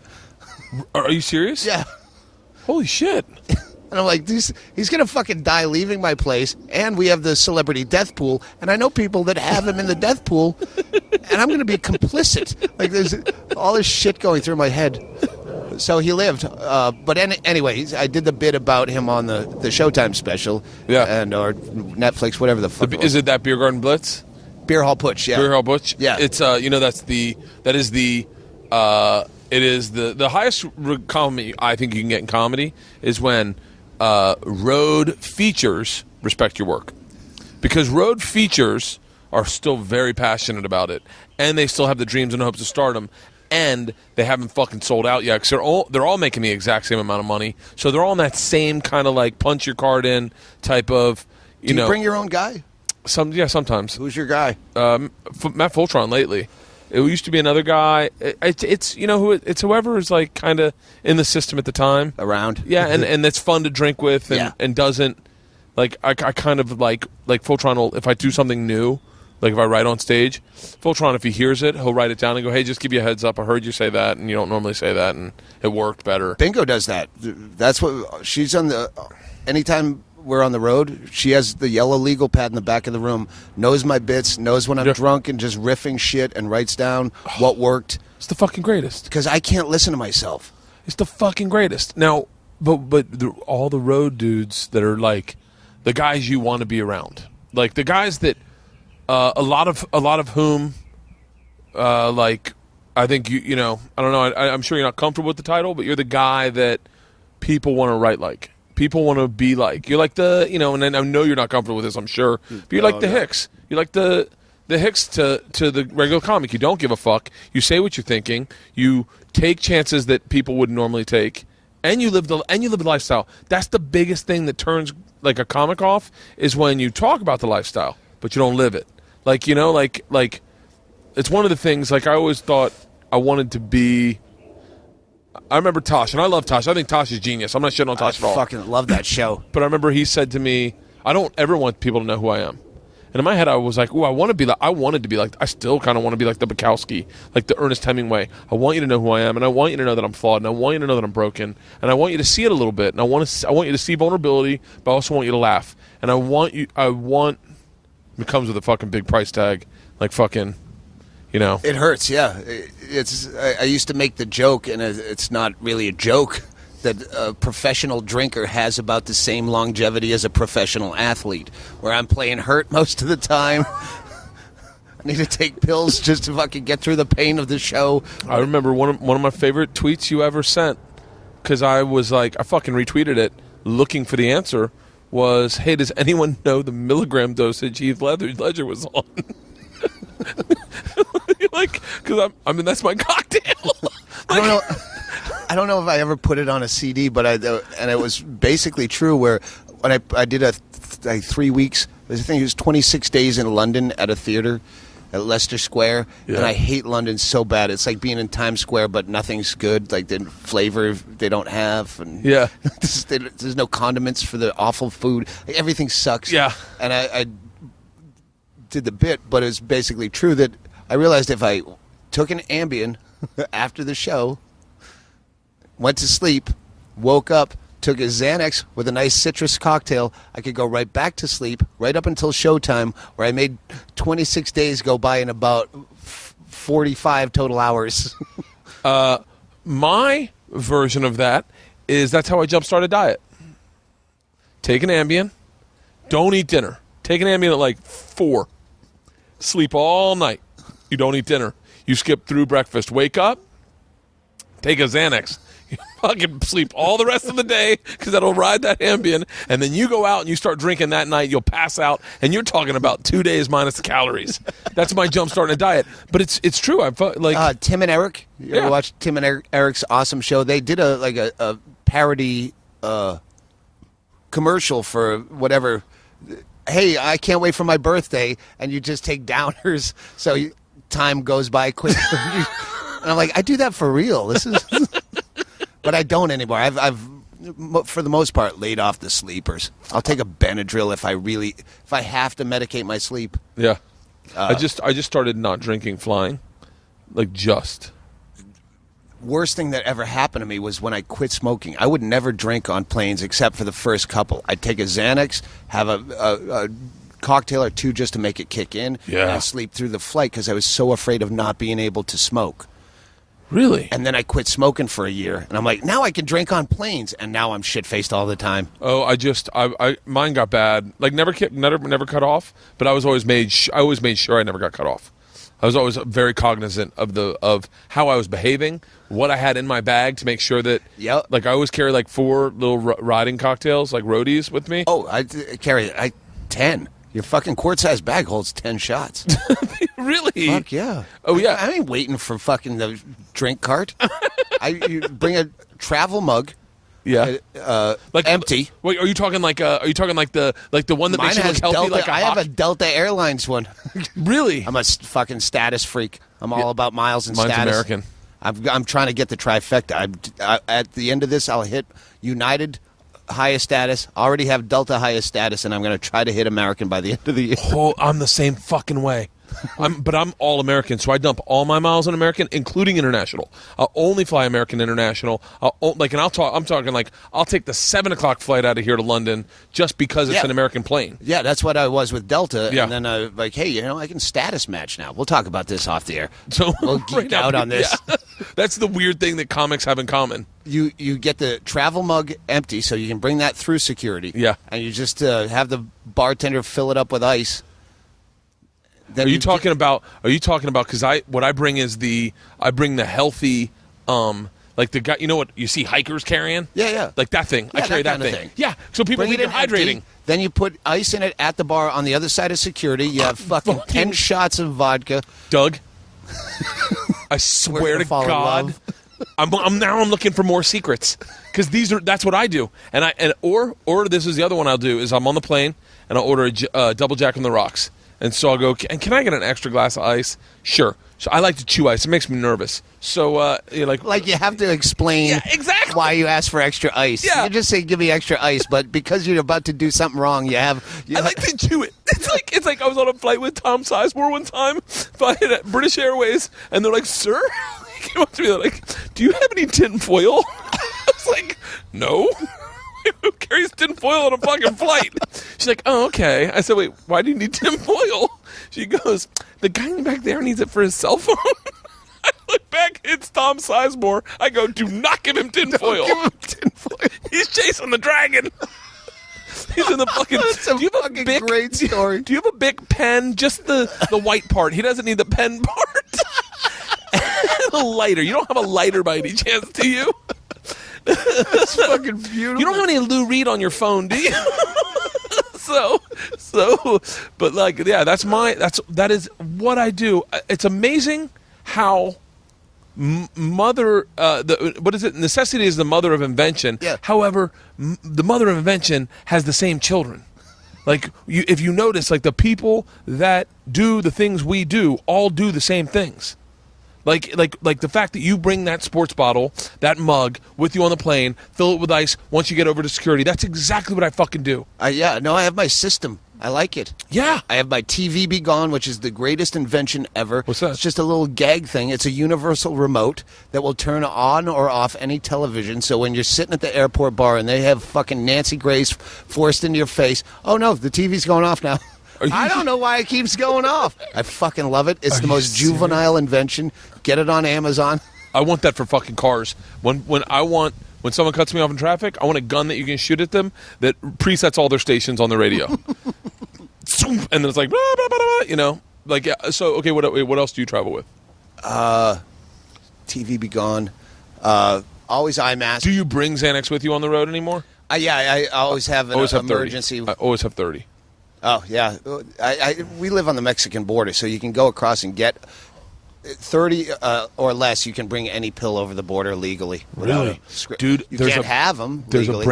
Are you serious? Yeah. Holy shit. And I'm like, he's going to fucking die leaving my place, and we have the celebrity death pool, and I know people that have him in the death pool, and I'm going to be complicit. Like, there's all this shit going through my head. So he lived. But anyway, I did the bit about him on the Showtime special. Yeah. Or Netflix, whatever the fuck. Is it that Beer Garden Blitz? Beer Hall Putsch, yeah. Beer Hall Putsch? Yeah. It's, it is the highest comedy I think you can get in comedy is when road features respect your work. Because road features are still very passionate about it, and they still have the dreams and hopes of stardom, and they haven't fucking sold out yet, because they're all making the exact same amount of money, so they're all in that same kind of like punch your card in type of, Do you bring your own guy? Sometimes. Who's your guy? Matt Fultron lately. It used to be another guy. It's whoever is like kind of in the system at the time. Around. Yeah, and that's fun to drink with, and doesn't like I kind of like Fultron will, if I do something new, like if I write on stage, Fultron, if he hears it, he'll write it down and go, hey, just give you a heads up. I heard you say that, and you don't normally say that, and it worked better. Bingo does that. That's what she's on the. Anytime we're on the road, she has the yellow legal pad in the back of the room, knows my bits, knows when I'm drunk and just riffing shit, and writes down what worked. It's the fucking greatest. Because I can't listen to myself. It's the fucking greatest. Now, but all the road dudes that are like the guys you want to be around, like the guys that a lot of whom like I think you know, I don't know, I'm sure you're not comfortable with the title, but you're the guy that people want to write like. People want to be like. You're like the, you know, and I know you're not comfortable with this, I'm sure, but you're like the Hicks. You're like the the hicks to the regular comic. You don't give a fuck. You say what you're thinking. You take chances that people would normally take, and you live the lifestyle. That's the biggest thing that turns like a comic off, is when you talk about the lifestyle but you don't live it. Like, you know, like it's one of the things. Like, I always thought I wanted to be. I remember Tosh, and I love Tosh. I think Tosh is genius. I'm not shitting on Tosh at all. I fucking love that show. But I remember he said to me, I don't ever want people to know who I am. And in my head, I was like, "Ooh, I wanted to be like. I still kind of want to be like the Bukowski, like the Ernest Hemingway. I want you to know who I am, and I want you to know that I'm flawed, and I want you to know that I'm broken, and I want you to see it a little bit, and I want you to see vulnerability, but I also want you to laugh, and I want. It comes with a fucking big price tag, like fucking, you know. It hurts, yeah. I used to make the joke, and it's not really a joke, that a professional drinker has about the same longevity as a professional athlete, where I'm playing hurt most of the time. I need to take pills just to fucking get through the pain of the show. I remember one of my favorite tweets you ever sent, because I was like, I fucking retweeted it looking for the answer, was, hey, does anyone know the milligram dosage Heath Ledger was on? Like, because I mean, that's my cocktail. I don't know if I ever put it on a CD, but and it was basically true. Where when I did like 3 weeks, I think it was 26 days in London at a theater at Leicester Square, and I hate London so bad. It's like being in Times Square, but nothing's good. Like the flavor they don't have, and there's no condiments for the awful food. Like, everything sucks. Yeah, and I did the bit, but it's basically true that I realized if I took an Ambien after the show, went to sleep, woke up, took a Xanax with a nice citrus cocktail, I could go right back to sleep, right up until showtime, where I made 26 days go by in about 45 total hours. My version of that is that's how I jump-start a diet. Take an Ambien, don't eat dinner. Take an Ambien at like 4. Sleep all night. You don't eat dinner. You skip through breakfast. Wake up, take a Xanax. You fucking sleep all the rest of the day because that'll ride that Ambien. And then you go out and you start drinking that night. You'll pass out. And you're talking about 2 days minus the calories. That's my jump starting a diet. But it's true. I'm like Tim and Eric. You ever watch Tim and Eric's awesome show? They did a parody commercial for whatever. Hey, I can't wait for my birthday, and you just take downers so time goes by quick. And I'm like, I do that for real. This is, but I don't anymore. I've for the most part laid off the sleepers. I'll take a Benadryl if I have to medicate my sleep. Yeah, I just started not drinking flying, like just. Worst thing that ever happened to me was when I quit smoking. I would never drink on planes except for the first couple. I'd take a Xanax, have a cocktail or two just to make it kick in, and I'd sleep through the flight because I was so afraid of not being able to smoke. Really? And then I quit smoking for a year, and I'm like, now I can drink on planes, and now I'm shit-faced all the time. Oh, I mine got bad. Like never cut off, but I always made sure I never got cut off. I was always very cognizant of how I was behaving, what I had in my bag to make sure that. Yep. Like I always carry like 4 little riding cocktails, like roadies, with me. Oh, I carry 10. Your fucking quart-sized bag holds 10 shots. Really? Fuck yeah. Oh yeah. I ain't waiting for fucking the drink cart. You bring a travel mug. Yeah. Like empty. Wait, are you talking like the one that Mine makes you look has healthy? Delta. Like I have a Delta Airlines one. Really? I'm a fucking status freak. I'm all about miles and Mine's status. American. I'm trying to get the trifecta. At the end of this, I'll hit United highest status. I already have Delta highest status, and I'm going to try to hit American by the end of the year. Oh, I'm the same fucking way. But I'm all American, so I dump all my miles on American, including international. I'll only fly American international. I'm talking like I'll take the 7:00 flight out of here to London just because it's an American plane. Yeah, that's what I was with Delta. Yeah. And then I was like, hey, I can status match now. We'll talk about this off the air. So we'll geek out on this. Yeah. That's the weird thing that comics have in common. You get the travel mug empty, so you can bring that through security. Yeah. And you just have the bartender fill it up with ice. Are you talking about? Because I bring the healthy, Like the guy, you know what you see hikers carrying? Yeah. Like that thing. Yeah, I carry that that kind of thing. thing. Yeah, so people Bring think it you're in hydrating. empty, then you put ice in it at the bar on the other side of security. You have fucking 10 shots of vodka. Doug, I swear to fall in God, love. I'm looking for more secrets because that's what I do. Or this is the other one I'll do is I'm on the plane and I'll order a double Jack on the Rocks, and so I'll go. And can I get an extra glass of ice? Sure. So I like to chew ice. It makes me nervous. So you're like you have to explain exactly why you ask for extra ice. Yeah. You just say, give me extra ice, but because you're about to do something wrong, I like to chew it. It's like I was on a flight with Tom Sizemore one time, flying at British Airways, and they're like, "Sir," they came up to me, they're like, "Do you have any tin foil?" I was like, "No." Who carries tin foil on a fucking flight? She's like, "Oh, okay." I said, "Wait, why do you need tin foil?" She goes, "The guy back there needs it for his cell phone." I look back, it's Tom Sizemore. I go, "Do not give him tin foil. Give him tin foil. He's chasing the dragon." He's in the fucking. That's a fucking great story. Do you have a big pen? Just the white part. He doesn't need the pen part. And a lighter. You don't have a lighter by any chance, do you? That's fucking beautiful. You don't have any Lou Reed on your phone, do you? so, but like, yeah, that is what I do. It's amazing how what is it? Necessity is the mother of invention. Yeah. However, the mother of invention has the same children. Like, if you notice, like the people that do the things we do all do the same things. Like the fact that you bring that sports bottle, that mug, with you on the plane, fill it with ice once you get over to security. That's exactly what I fucking do. I have my system. I like it. Yeah. I have my TV Be Gone, which is the greatest invention ever. What's that? It's just a little gag thing. It's a universal remote that will turn on or off any television. So when you're sitting at the airport bar and they have fucking Nancy Grace forced into your face, oh no, the TV's going off now. I don't know why it keeps going off. I fucking love it. It's the most juvenile invention. Get it on Amazon. I want that for fucking cars. When someone cuts me off in traffic, I want a gun that you can shoot at them that presets all their stations on the radio. And then it's like, blah, blah, blah, blah, you know? Like, yeah, so, okay, what else do you travel with? TV Be Gone. Always eye mask. Do you bring Xanax with you on the road anymore? I always have an emergency. 30. I always have 30. Oh, yeah. We live on the Mexican border, so you can go across and get 30 or less. You can bring any pill over the border legally. Really? Dude, you can't have them legally.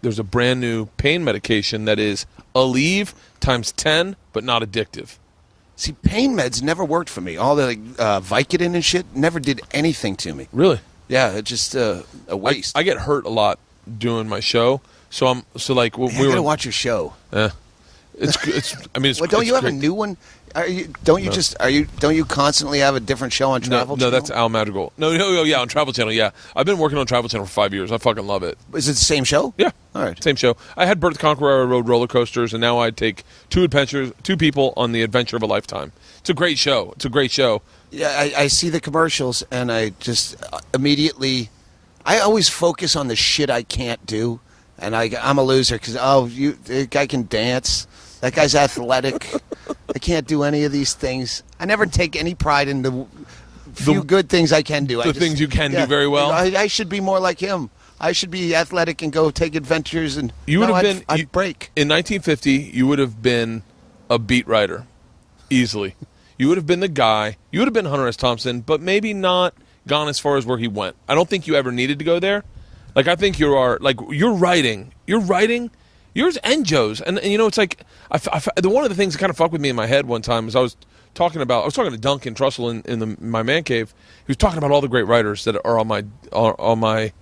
There's a brand new pain medication that is Aleve times 10, but not addictive. See, pain meds never worked for me. All the Vicodin and shit never did anything to me. Really? Yeah, it's just a waste. I get hurt a lot doing my show, so we gotta watch your show. It's. I mean, it's. Well, don't it's you have great. a new one? Don't you constantly have a different show on Travel Channel? No, that's Al Madrigal. No, yeah, on Travel Channel, yeah. I've been working on Travel Channel for 5 years. I fucking love it. Is it the same show? Yeah. All right. Same show. I had Bert the Conqueror. I rode roller coasters, and now I take two people on the adventure of a lifetime. It's a great show. Yeah, I see the commercials, and I just immediately... I always focus on the shit I can't do, and I'm a loser because, the guy can dance. That guy's athletic. I can't do any of these things. I never take any pride in the few good things I can do. Things you can do very well. I should be more like him. I should be athletic and go take adventures. And I'd break. In 1950, you would have been a beat writer, easily. You would have been the guy. You would have been Hunter S. Thompson, but maybe not gone as far as where he went. I don't think you ever needed to go there. Like, I think you're writing. Yours and Joe's, and you know, it's like one of the things that kind of fucked with me in my head one time is I was talking to Duncan Trussell in my man cave. He was talking about all the great writers that are on my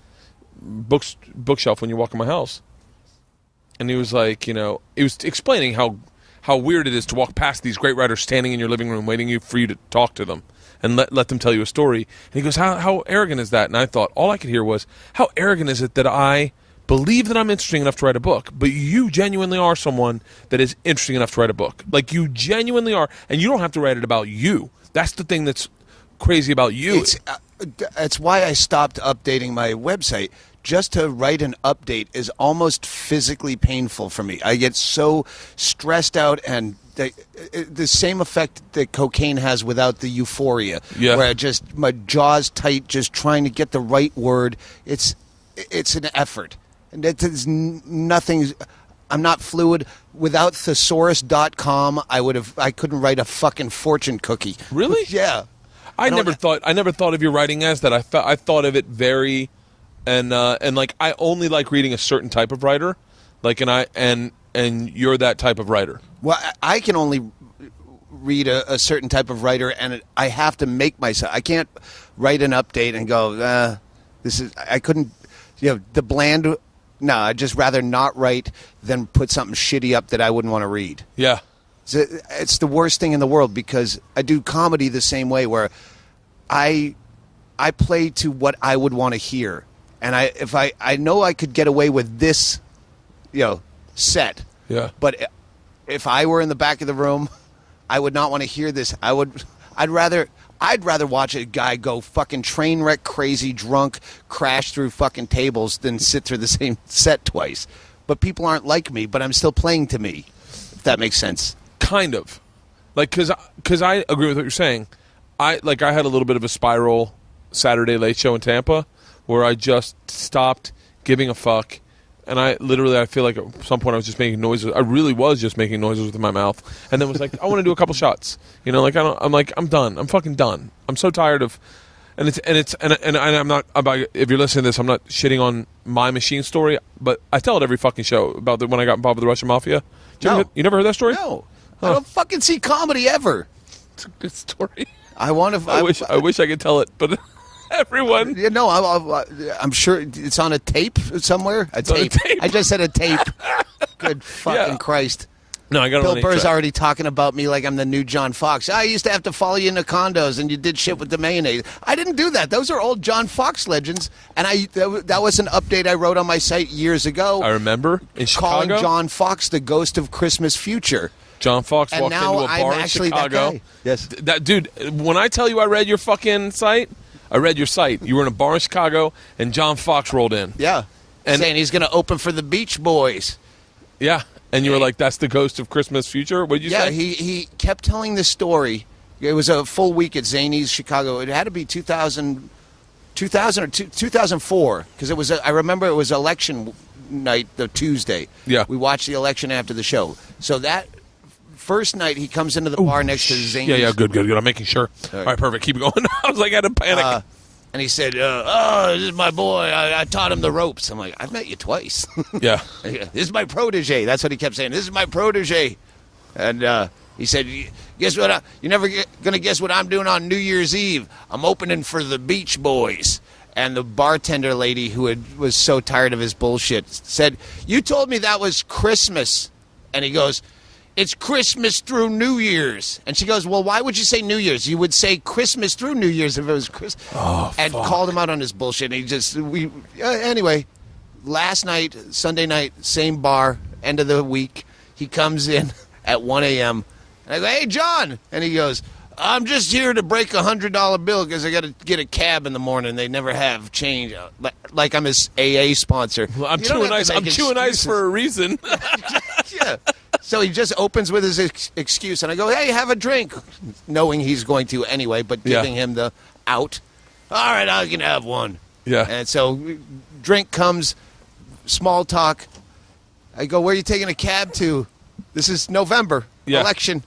bookshelf when you walk in my house, and he was like, you know, he was explaining how weird it is to walk past these great writers standing in your living room waiting for you to talk to them and let them tell you a story. And he goes, how arrogant is that? And I thought all I could hear was, how arrogant is it that I believe that I'm interesting enough to write a book, but you genuinely are someone that is interesting enough to write a book. Like, you genuinely are, and you don't have to write it about you. That's the thing that's crazy about you. It's why I stopped updating my website. Just to write an update is almost physically painful for me. I get so stressed out and the same effect that cocaine has without the euphoria. Yeah. Where my jaw's tight, just trying to get the right word. It's an effort, and there's nothing. I'm not fluid. Without thesaurus.com, I couldn't write a fucking fortune cookie. Really? Yeah. I never thought of your writing as that. I thought of it very, and like I only like reading a certain type of writer, like and you're that type of writer. Well, I can only read a certain type of writer, and I have to make myself. I can't write an update and go, I couldn't, the bland. No, I'd just rather not write than put something shitty up that I wouldn't want to read. Yeah. It's the worst thing in the world because I do comedy the same way where I play to what I would want to hear. And if I know I could get away with this, set. Yeah. But if I were in the back of the room, I would not want to hear this. I'd rather watch a guy go fucking train wreck crazy drunk, crash through fucking tables than sit through the same set twice. But people aren't like me, but I'm still playing to me. If that makes sense. Kind of. Like cuz I agree with what you're saying. I had a little bit of a spiral Saturday late show in Tampa where I just stopped giving a fuck. And I feel like at some point I was just making noises. I really was just making noises with my mouth, and then was like, I want to do a couple shots. I'm done. I'm fucking done. I'm so tired of, and I'm not about. If you're listening to this, I'm not shitting on my machine story, but I tell it every fucking show about when I got involved with the Russian mafia. You never heard that story? No, I don't fucking see comedy ever. It's a good story. I wish I could tell it, but. Everyone. I'm sure it's on a tape somewhere. A tape. I just said a tape. Good fucking Christ. No, I got Bill Burr's already talking about me like I'm the new John Fox. I used to have to follow you into condos, and you did shit with the mayonnaise. I didn't do that. Those are old John Fox legends, and that was an update I wrote on my site years ago. I remember in calling Chicago? John Fox the ghost of Christmas future. John Fox walked into a bar in Chicago. That guy. Yes, that dude. When I tell you I read your fucking site. I read your site. You were in a bar in Chicago, and John Fox rolled in. Yeah. And saying he's going to open for the Beach Boys. Yeah. And you were like, that's the ghost of Christmas future? What did you say? Yeah, he kept telling this story. It was a full week at Zany's Chicago. It had to be 2000 or 2004, because I remember it was election night, the Tuesday. Yeah. We watched the election after the show. So that first night, he comes into the bar next to Zany's. Yeah, good. I'm making sure. All right, perfect. Keep going. I was like, I had a panic. And he said, this is my boy. I taught him the ropes. I'm like, I've met you twice. Yeah. This is my protege. That's what he kept saying. This is my protege. And he said, guess what? You're never going to guess what I'm doing on New Year's Eve. I'm opening for the Beach Boys. And the bartender lady, who was so tired of his bullshit, said, you told me that was Christmas. And he goes, it's Christmas through New Year's. And she goes, well, why would you say New Year's? You would say Christmas through New Year's if it was Christmas. Oh, and fuck. Called him out on his bullshit. And anyway, last night, Sunday night, same bar, end of the week. He comes in at 1 a.m. And I go, hey, John. And he goes, I'm just here to break a $100 bill because I got to get a cab in the morning. They never have change. Like I'm his AA sponsor. Well, I'm too nice. I'm too nice for a reason. Yeah. So he just opens with his excuse, and I go, hey, have a drink, knowing he's going to anyway, but giving him the out. All right, I can have one. Yeah. And so drink comes, small talk. I go, where are you taking a cab to? This is November, election.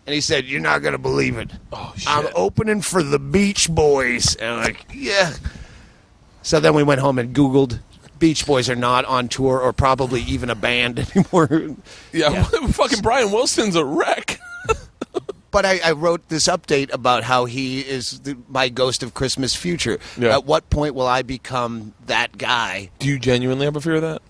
And he said, you're not going to believe it. Oh, shit. I'm opening for the Beach Boys. And I'm like, yeah. So then we went home and Googled. Beach Boys are not on tour or probably even a band anymore. Yeah. Fucking Brian Wilson's a wreck. But I wrote this update about how he is my ghost of Christmas future. Yeah. At what point will I become that guy? Do you genuinely have a fear of that?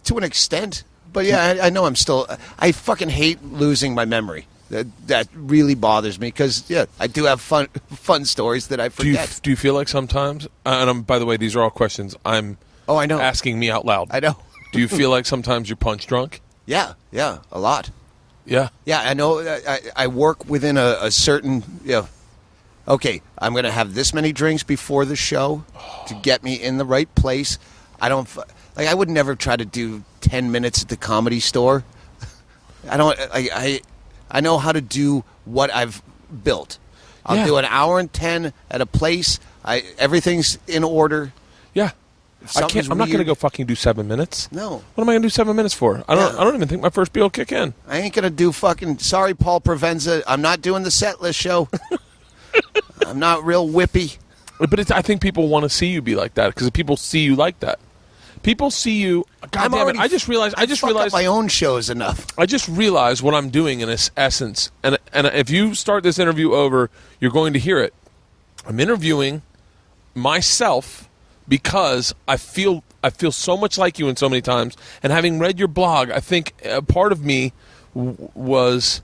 To an extent. But yeah, I know I'm still... I fucking hate losing my memory. That really bothers me because, yeah, I do have fun stories that I forget. Do you feel like sometimes... and by the way, these are all questions I'm I know. asking me out loud. I know. Do you feel like sometimes you're punch drunk? Yeah, a lot. Yeah. Yeah, I know. I work within a certain... okay, I'm going to have this many drinks before the show to get me in the right place. I don't... I would never try to do 10 minutes at the Comedy Store. I don't... I know how to do what I've built. I'll do an hour and 10 at a place. Everything's in order. Yeah. I'm not going to go fucking do 7 minutes. No. What am I going to do 7 minutes for? I don't even think my first beer will kick in. I ain't going to do fucking... Sorry, Paul Provenza. I'm not doing the set list show. I'm not real whippy. But I think people want to see you be like that because people see you like that. People see you... God damn it. I just realized... my own shows enough. I just realized what I'm doing in its essence. And if you start this interview over, you're going to hear it. I'm interviewing myself... because I feel so much like you in so many times, and having read your blog, I think a part of me would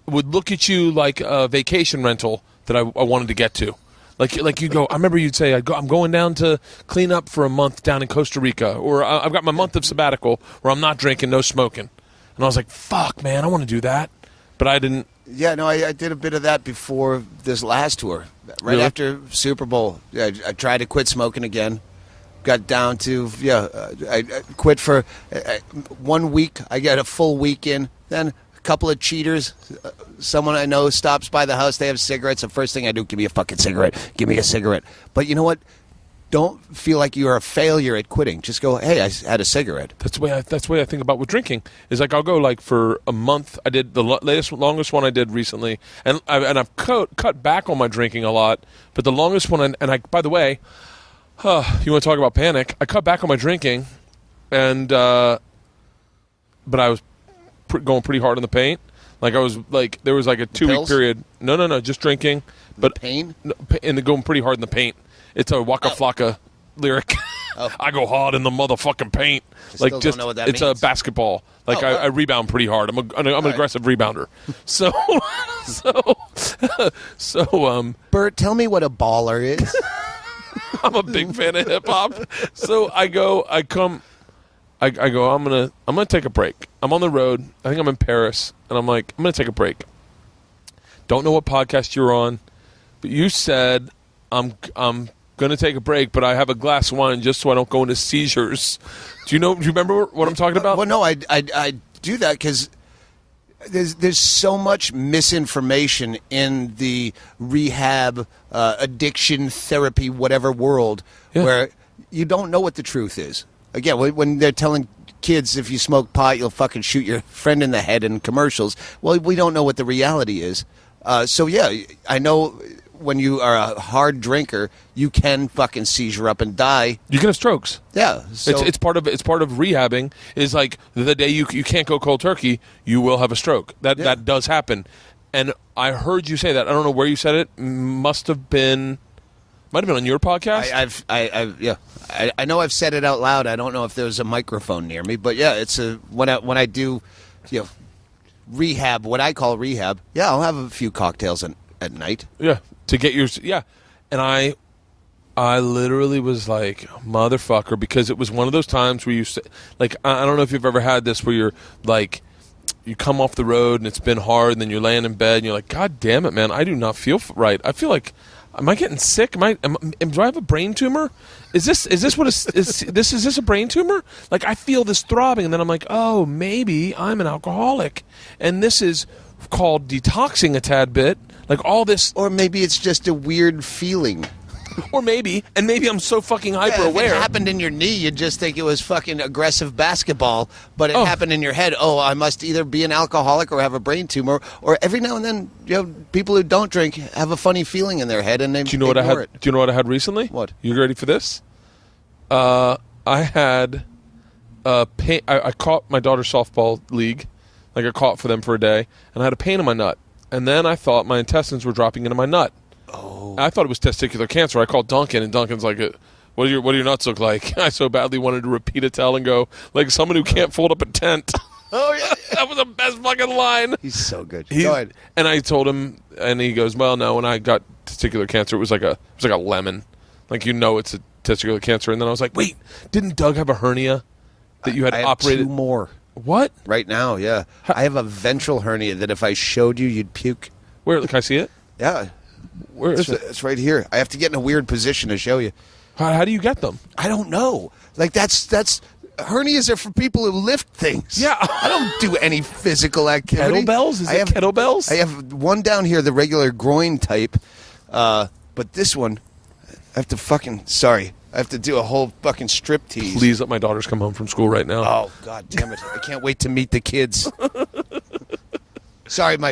look at you like a vacation rental that I wanted to get to. Like you go. I remember you'd say, I'm going down to clean up for a month down in Costa Rica, or I've got my month of sabbatical where I'm not drinking, no smoking. And I was like, fuck, man, I want to do that, but I didn't. Yeah, no, I did a bit of that before this last tour. Right Really? After Super Bowl, I tried to quit smoking again. Got down to, I quit for 1 week. I got a full week in. Then a couple of cheaters. Someone I know stops by the house. They have cigarettes. The first thing I do, give me a fucking cigarette. Give me a cigarette. But you know what? Don't feel like you're a failure at quitting. Just go, hey, I had a cigarette. That's the way I think about with drinking. Is like I'll go like for a month. I did the longest one I did recently, and I've cut back on my drinking a lot. But the longest one, and I by the way, you want to talk about panic? I cut back on my drinking, and but I was going pretty hard on the paint. Like I was like there was like a 2-week period. No, just drinking. But pain and going pretty hard in the paint. It's a Waka Flocka lyric. Oh. I go hard in the motherfucking paint. Like just don't know what that it's means. A basketball. Like I rebound pretty hard. I'm an aggressive rebounder. So Bert, tell me what a baller is. I'm a big fan of hip hop. So I go. I'm gonna take a break. I'm on the road. I think I'm in Paris, and I'm like, I'm gonna take a break. Don't know what podcast you're on, but you said I'm going to take a break, but I have a glass of wine just so I don't go into seizures. Do you remember what I'm talking about? Well, no, I do that because there's so much misinformation in the rehab, addiction therapy, whatever world, where you don't know what the truth is. Again, when they're telling kids if you smoke pot, you'll fucking shoot your friend in the head in commercials. Well, we don't know what the reality is. So yeah, I know. When you are a hard drinker, you can fucking seizure up and die. You can have strokes. Yeah, so it's part of rehabbing. Is like the day you can't go cold turkey, you will have a stroke. That does happen. And I heard you say that. I don't know where you said it. Might have been on your podcast. I know I've said it out loud. I don't know if there's a microphone near me, but yeah, it's when I do, rehab, what I call rehab. Yeah, I'll have a few cocktails at night. Yeah. To get your and I literally was like motherfucker because it was one of those times where you like I don't know if you've ever had this where you're like you come off the road and it's been hard and then you're laying in bed and you're like God damn it man I do not feel right. I feel like am I getting sick? Do I have a brain tumor? Is this a brain tumor? Like I feel this throbbing and then I'm like oh maybe I'm an alcoholic and this is called detoxing a tad bit. Like all this, or maybe it's just a weird feeling, or maybe I'm so fucking hyper aware. If it happened in your knee, you'd just think it was fucking aggressive basketball, but it happened in your head. Oh, I must either be an alcoholic or have a brain tumor. Or every now and then, people who don't drink have a funny feeling in their head, and they ignore it. Do you know what I had recently? What? You ready for this? I had pain. I caught my daughter's softball league, like I caught for them for a day, and I had a pain in my nut. And then I thought my intestines were dropping into my nut. Oh. I thought it was testicular cancer. I called Duncan, and Duncan's like, what do your nuts look like? I so badly wanted to repeat it, tell and go, like someone who can't fold up a tent. Oh, yeah. That was the best fucking line. He's so good. Go ahead. And I told him, and he goes, well, no, when I got testicular cancer, it was like a lemon. Like, it's a testicular cancer. And then I was like, wait, didn't Doug have a hernia that you had operated? 2 more. What? Right now, yeah. I have a ventral hernia that if I showed you, you'd puke. Where? Can I see it? Yeah. Where is it? It's right here. I have to get in a weird position to show you. How do you get them? I don't know. Like, that's hernias are for people who lift things. Yeah. I don't do any physical activity. Kettlebells? Is it kettlebells? I have one down here, the regular groin type, but this one, I have to I have to do a whole fucking striptease. Please let my daughters come home from school right now. Oh, God damn it. I can't wait to meet the kids. Sorry, my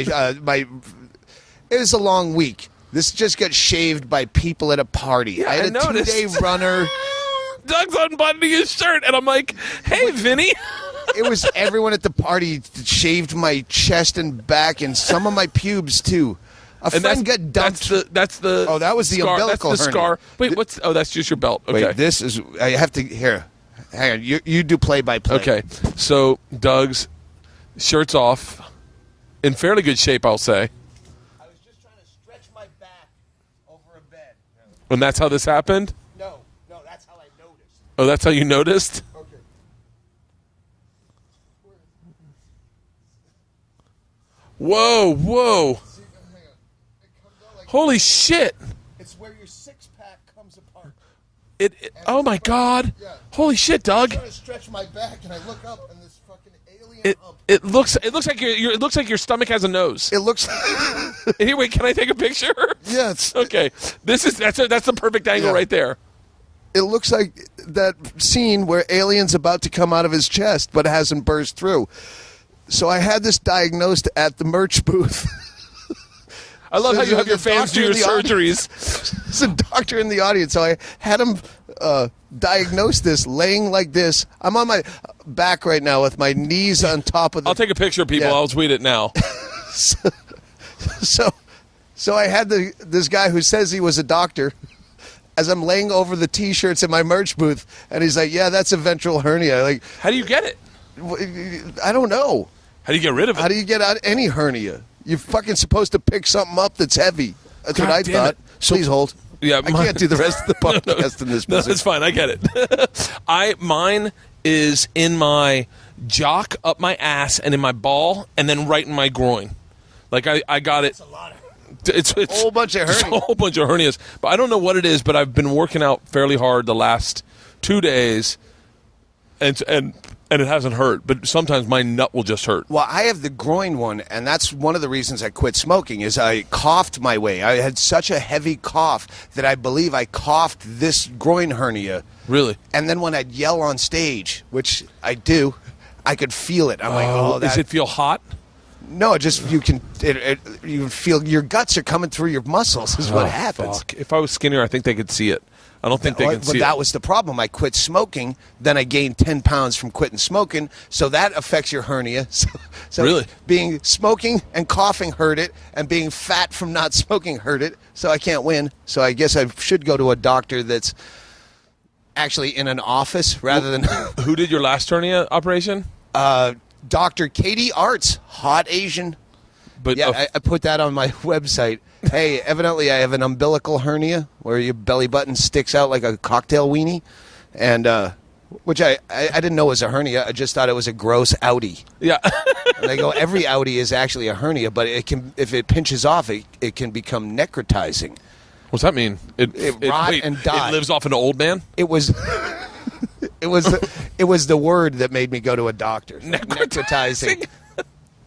it was a long week. This just got shaved by people at a party. Yeah, I had a noticed. 2-day runner. Doug's unbuttoning his shirt, and I'm like, hey, Vinny. It was everyone at the party shaved my chest and back and some of my pubes, too. A friend got dumped. That's the. Oh, that was the scar. umbilical That's the hernia. scar. Wait, what's? Oh, that's just your belt. Okay. Wait, this is. I have to. Here. Hang on. You do play by play. Okay. So Doug's shirt's off, in fairly good shape, I'll say. I was just trying to stretch my back over a bed. And that's how this happened? No, that's how I noticed. Oh, that's how you noticed? Okay. Whoa. See, hang on. It comes out like Holy shit. it's where your six-pack comes apart. Oh, my God. Yeah. Holy shit, Doug. I'm trying to stretch my back, and I look up, and this fucking alien hump. It looks like your stomach has a nose. It looks. Here, wait, can I take a picture? Yeah, it's, Okay. That's the perfect angle Yeah. right there. it looks like that scene where alien's about to come out of his chest, but it hasn't burst through. So I had this diagnosed at the merch booth. I love how you have your The fans do doctor your in the surgeries. There's a doctor in the audience, so I had him diagnose this, laying like this. I'm on my back right now with my knees on top of the... I'll take a picture, people. Yeah. I'll tweet it now. So I had this guy who says he was a doctor as I'm laying over the T-shirts in my merch booth, and he's like, yeah, that's a ventral hernia. Like, How do you get it? I don't know. How do you get rid of it? How do you get out any hernia? You're fucking supposed to pick something up that's heavy. That's God what I damn thought. it. So- Please hold. Yeah, I can't do the rest of the podcast in this No, position. it's fine. I get it. Mine is in my jock, up my ass, and in my ball, and then right in my groin. Like I got it. That's a lot of It's a whole bunch of It's a hernias. whole bunch of hernias. But I don't know what it is, but I've been working out fairly hard the last 2 days, and it hasn't hurt. But sometimes my nut will just hurt. Well, I have the groin one, and that's one of the reasons I quit smoking is I coughed my way. I had such a heavy cough that I believe I coughed this groin hernia. Really? And then when I'd yell on stage, which I do, I could feel it. I'm like, oh, does it feel hot? No, it just you can you feel your guts are coming through your muscles is what happens. Fuck. If I was skinnier, I think they could see it. I don't think they can But see that it. was the problem. I quit smoking, then I gained 10 pounds from quitting smoking, so that affects your hernia. So Really? being smoking and coughing hurt it, and being fat from not smoking hurt it, so I can't win. So I guess I should go to a doctor that's actually in an office rather than... Who did your last hernia operation? Dr. Katie Arts, hot Asian. But Yeah, I put that on my website. Hey, evidently I have an umbilical hernia where your belly button sticks out like a cocktail weenie, and which I didn't know was a hernia. I just thought it was a gross outie. yeah. And they go, every outie is actually a hernia, but it can, if it pinches off, it can become necrotizing. What's that mean? It rot and die. It lives off an old man? It was. It was the word that made me go to a doctor. Necrotizing.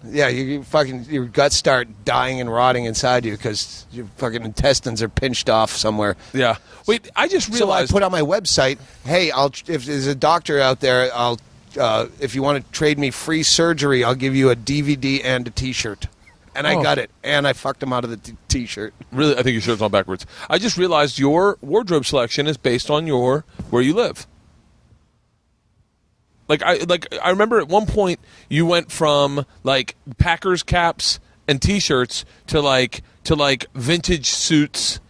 Yeah, your guts start dying and rotting inside you because your fucking intestines are pinched off somewhere. Yeah. Wait, I just So I realized. put on my website, hey, if there's a doctor out there, if you want to trade me free surgery, I'll give you a DVD and a T-shirt. And I got it, and I fucked him out of the T-shirt. Really, I think your shirt's on backwards. I just realized your wardrobe selection is based on where you live. I remember at one point you went from like Packers caps and T-shirts to like vintage suits,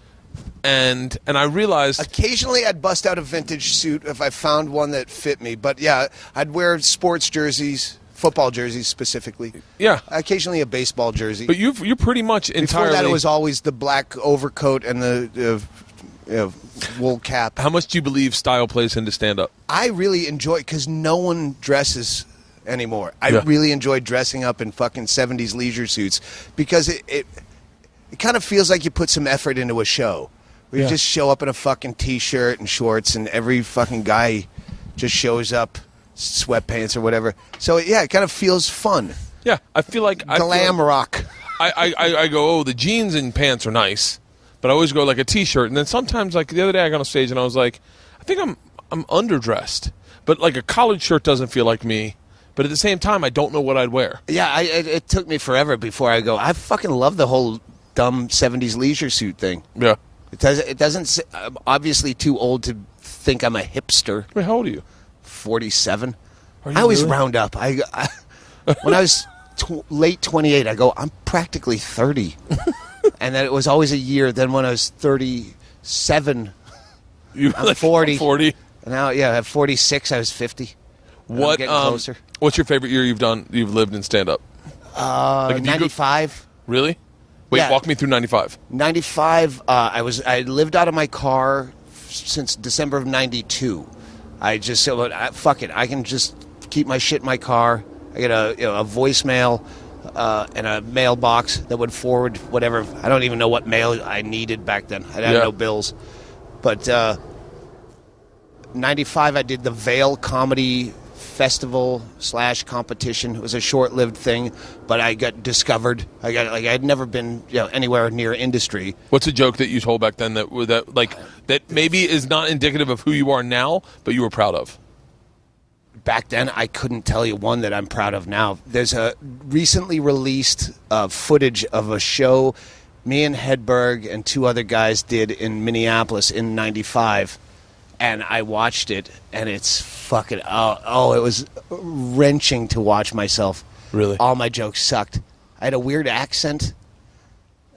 and I realized Occasionally, I'd bust out a vintage suit if I found one that fit me. But yeah, I'd wear sports jerseys, football jerseys specifically. yeah. Occasionally, a baseball jersey. But you're pretty much entirely. Before that, it was always the black overcoat and the wool cap. How much do you believe style plays into stand-up? I really enjoy because no one dresses anymore. I Yeah. really enjoy dressing up in fucking 70s leisure suits because it kind of feels like you put some effort into a show. Where you just show up in a fucking T-shirt and shorts, and every fucking guy just shows up sweatpants or whatever. So yeah, it kind of feels fun. Yeah, I feel like Glam rock. I go, oh, the jeans and pants are nice, but I always go like a t-shirt. And then sometimes, like the other day, I got on stage and I was like, I think I'm underdressed, but like a collared shirt doesn't feel like me. But at the same time, I don't know what I'd wear. Yeah, it took me forever before I go. I fucking love the whole dumb '70s leisure suit thing. Yeah, it doesn't. I'm obviously too old to think I'm a hipster. Wait, how old are you? 47. Are you I always really? round up. I when I was late 28, I go, I'm practically 30. And then it was always a year. Then when I was 37, I'm 40. 40. And now, yeah, at 46, I was 50. What? Getting closer. What's your favorite year you've lived in stand up? Like 95. Really? Wait, Yeah. walk me through 95. 95. I lived out of my car since December of 92. I just said, fuck it. I can just keep my shit in my car. I get a voicemail and a mailbox that would forward whatever. I don't even know what mail I needed back then. I had no bills. But 95, I did the Vale Comedy Festival / competition. It was a short-lived thing, but I got discovered. I'd never been anywhere near industry. What's a joke that you told back then that maybe is not indicative of who you are now, but you were proud of? Back then, I couldn't tell you one that I'm proud of now. There's a recently released footage of a show me and Hedberg and two other guys did in Minneapolis in 95, and I watched it, and it's fucking... it was wrenching to watch myself. Really? All my jokes sucked. I had a weird accent.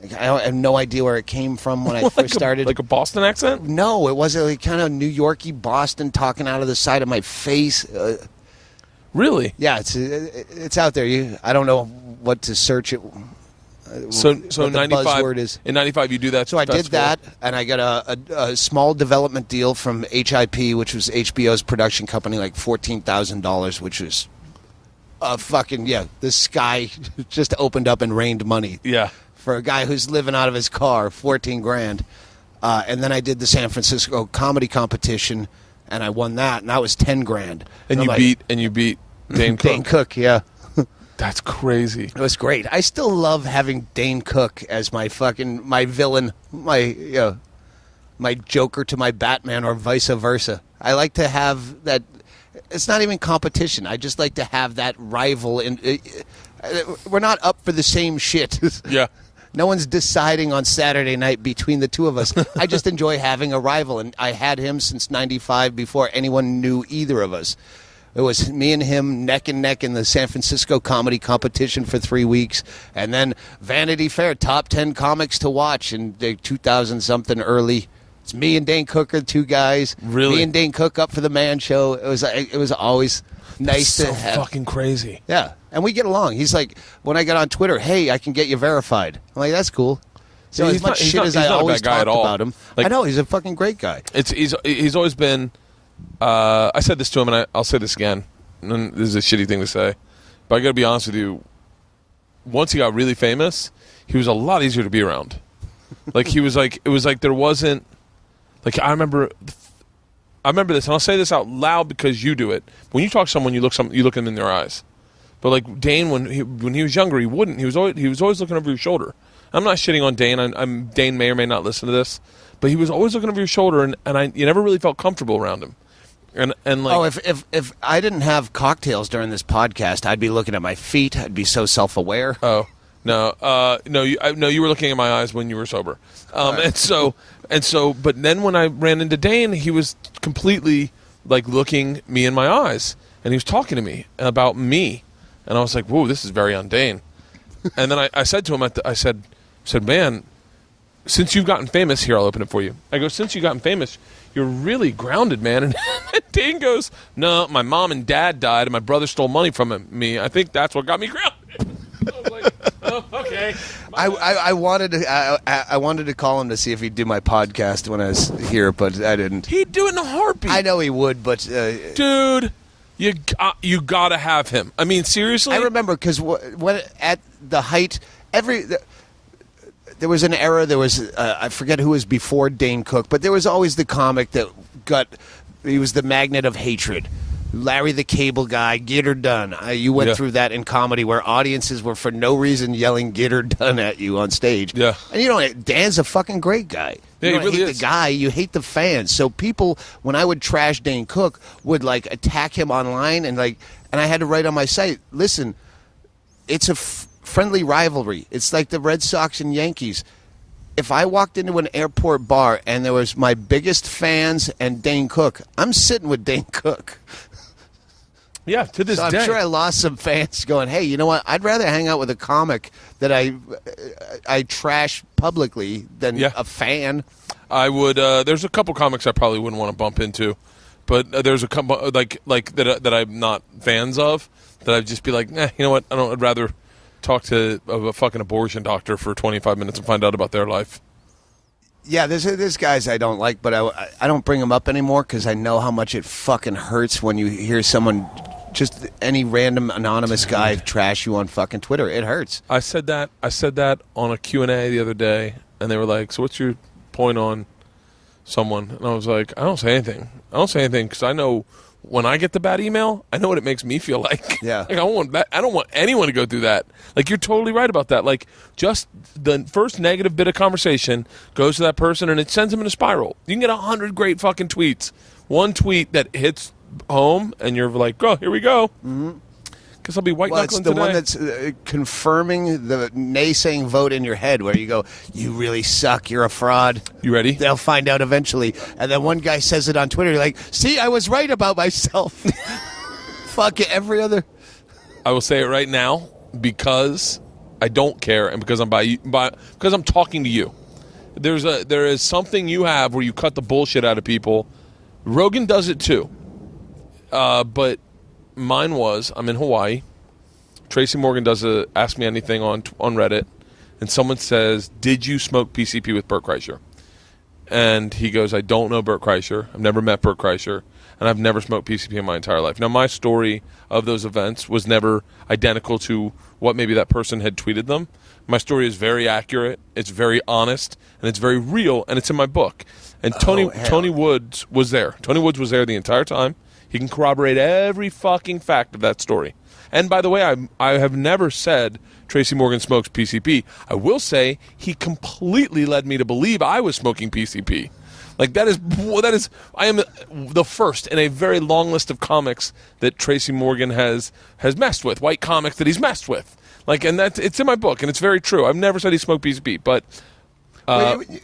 I have no idea where it came from when I first started. Like a Boston accent? No, it wasn't like kind of New Yorky Boston talking out of the side of my face. Really? Yeah, it's out there. I don't know what to search it. So what the 95 buzzword is. In 95 you do that. So I did that, and I got a small development deal from HIP, which was HBO's production company, like $14,000, which was the sky just opened up and rained money. Yeah. For a guy who's living out of his car, $14,000. And then I did the San Francisco comedy competition, and I won that, and that was $10,000. And you beat Dane Cook. Dane Cook, yeah. That's crazy. It was great. I still love having Dane Cook as my villain, my Joker to my Batman, or vice versa. I like to have that. It's not even competition. I just like to have that rival. We're not up for the same shit. Yeah. No one's deciding on Saturday night between the two of us. I just enjoy having a rival, and I had him since 95 before anyone knew either of us. It was me and him neck and neck in the San Francisco comedy competition for 3 weeks, and then Vanity Fair, top 10 comics to watch in the 2000-something early. It's me and Dane Cook are the two guys. Really? Me and Dane Cook up for the Man Show. It was always nice to have. Fucking crazy. Yeah, and we get along. He's like, when I get on Twitter, hey, I can get you verified. I'm like, that's cool. So Yeah, as much shit as I always talked about him, I know he's a fucking great guy. He's always been. I said this to him, and I'll say this again. And this is a shitty thing to say, but I got to be honest with you. Once he got really famous, he was a lot easier to be around. Like it was like there wasn't. Like I remember this, and I'll say this out loud because you do it. When you talk to someone, you look them in their eyes. But like Dane, when he was younger, he wouldn't. He was always looking over your shoulder. I'm not shitting on Dane. Dane may or may not listen to this, but he was always looking over your shoulder, and you never really felt comfortable around him. And like, if I didn't have cocktails during this podcast, I'd be looking at my feet. I'd be so self-aware. Oh no, you were looking at my eyes when you were sober. And so, but then when I ran into Dane, he was completely like looking me in my eyes, and he was talking to me about me, and I was like, "Whoa, this is very on Dane." And then I said to him, I said, "Man, since you've gotten famous, here I'll open it for you." I go, "Since you've gotten famous, you're really grounded, man." And Dane goes, "No, my mom and dad died, and my brother stole money from me. I think that's what got me grounded." I was like, "Oh, okay." I wanted to call him to see if he'd do my podcast when I was here, but I didn't. He'd do it in a heartbeat. I know he would, but dude, you gotta have him. I mean, seriously. I remember because when at the height, there was an era. There was I forget who was before Dane Cook, but there was always the comic that he was the magnet of hatred. Larry the Cable Guy, get her done. You went through that in comedy where audiences were for no reason yelling get her done at you on stage. Yeah. And Dan's a fucking great guy. Yeah, You don't he really hate is. the guy, you hate the fans. So people, when I would trash Dane Cook, would like attack him online and I had to write on my site, listen, it's a friendly rivalry. It's like the Red Sox and Yankees. If I walked into an airport bar and there was my biggest fans and Dane Cook, I'm sitting with Dane Cook. Yeah, to this So I'm day. sure I lost some fans going, hey, you know what? I'd rather hang out with a comic that I trash publicly than a fan. I would. There's a couple comics I probably wouldn't want to bump into, but there's a couple like that I'm not fans of that I'd just be like, you know what? I'd rather talk to a fucking abortion doctor for 25 minutes and find out about their life. Yeah, there's guys I don't like, but I don't bring them up anymore because I know how much it fucking hurts when you hear someone, just any random anonymous guy trash you on fucking Twitter. It hurts. I said that on a Q&A the other day, and they were like, so what's your point on someone? And I was like, I don't say anything. I don't say anything because I know when I get the bad email, I know what it makes me feel like. Yeah. Like I don't want anyone to go through that. Like, you're totally right about that. Like, just the first negative bit of conversation goes to that person and it sends them in a spiral. You can get 100 great fucking tweets. One tweet that hits home and you're like, oh, here we go. Mm-hmm. Because I'll be white knuckling it's the today. one that's confirming the naysaying vote in your head where you go, you really suck, you're a fraud. You ready? They'll find out eventually. And then one guy says it on Twitter, you're like, see, I was right about myself. Fuck it, every other. I will say it right now because I don't care and because because I'm talking to you. There is something you have where you cut the bullshit out of people. Rogan does it too. But mine was, I'm in Hawaii. Tracy Morgan does a Ask Me Anything on Reddit, and someone says, did you smoke PCP with Bert Kreischer? And he goes, I don't know Bert Kreischer. I've never met Bert Kreischer, and I've never smoked PCP in my entire life. Now, my story of those events was never identical to what maybe that person had tweeted them. My story is very accurate, it's very honest, and it's very real, and it's in my book. And Tony Woods was there. Tony Woods was there the entire time. He can corroborate every fucking fact of that story. And by the way, I have never said Tracy Morgan smokes PCP. I will say he completely led me to believe I was smoking PCP. Like, that is I am the first in a very long list of comics that Tracy Morgan has messed with, white comics that he's messed with. Like, and it's in my book, and it's very true. I've never said he smoked PCP, but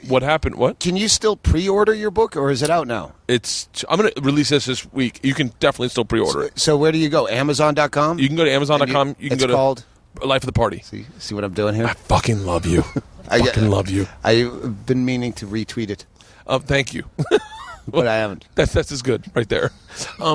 what happened? What? Can you still pre-order your book, or is it out now? I'm going to release this week. You can definitely still pre-order it. So where do you go? Amazon.com? You can go to Amazon.com. You can go to called Life of the Party. See what I'm doing here? I fucking love you. Love you. I've been meaning to retweet it, Thank you. but I haven't. That's as good right there.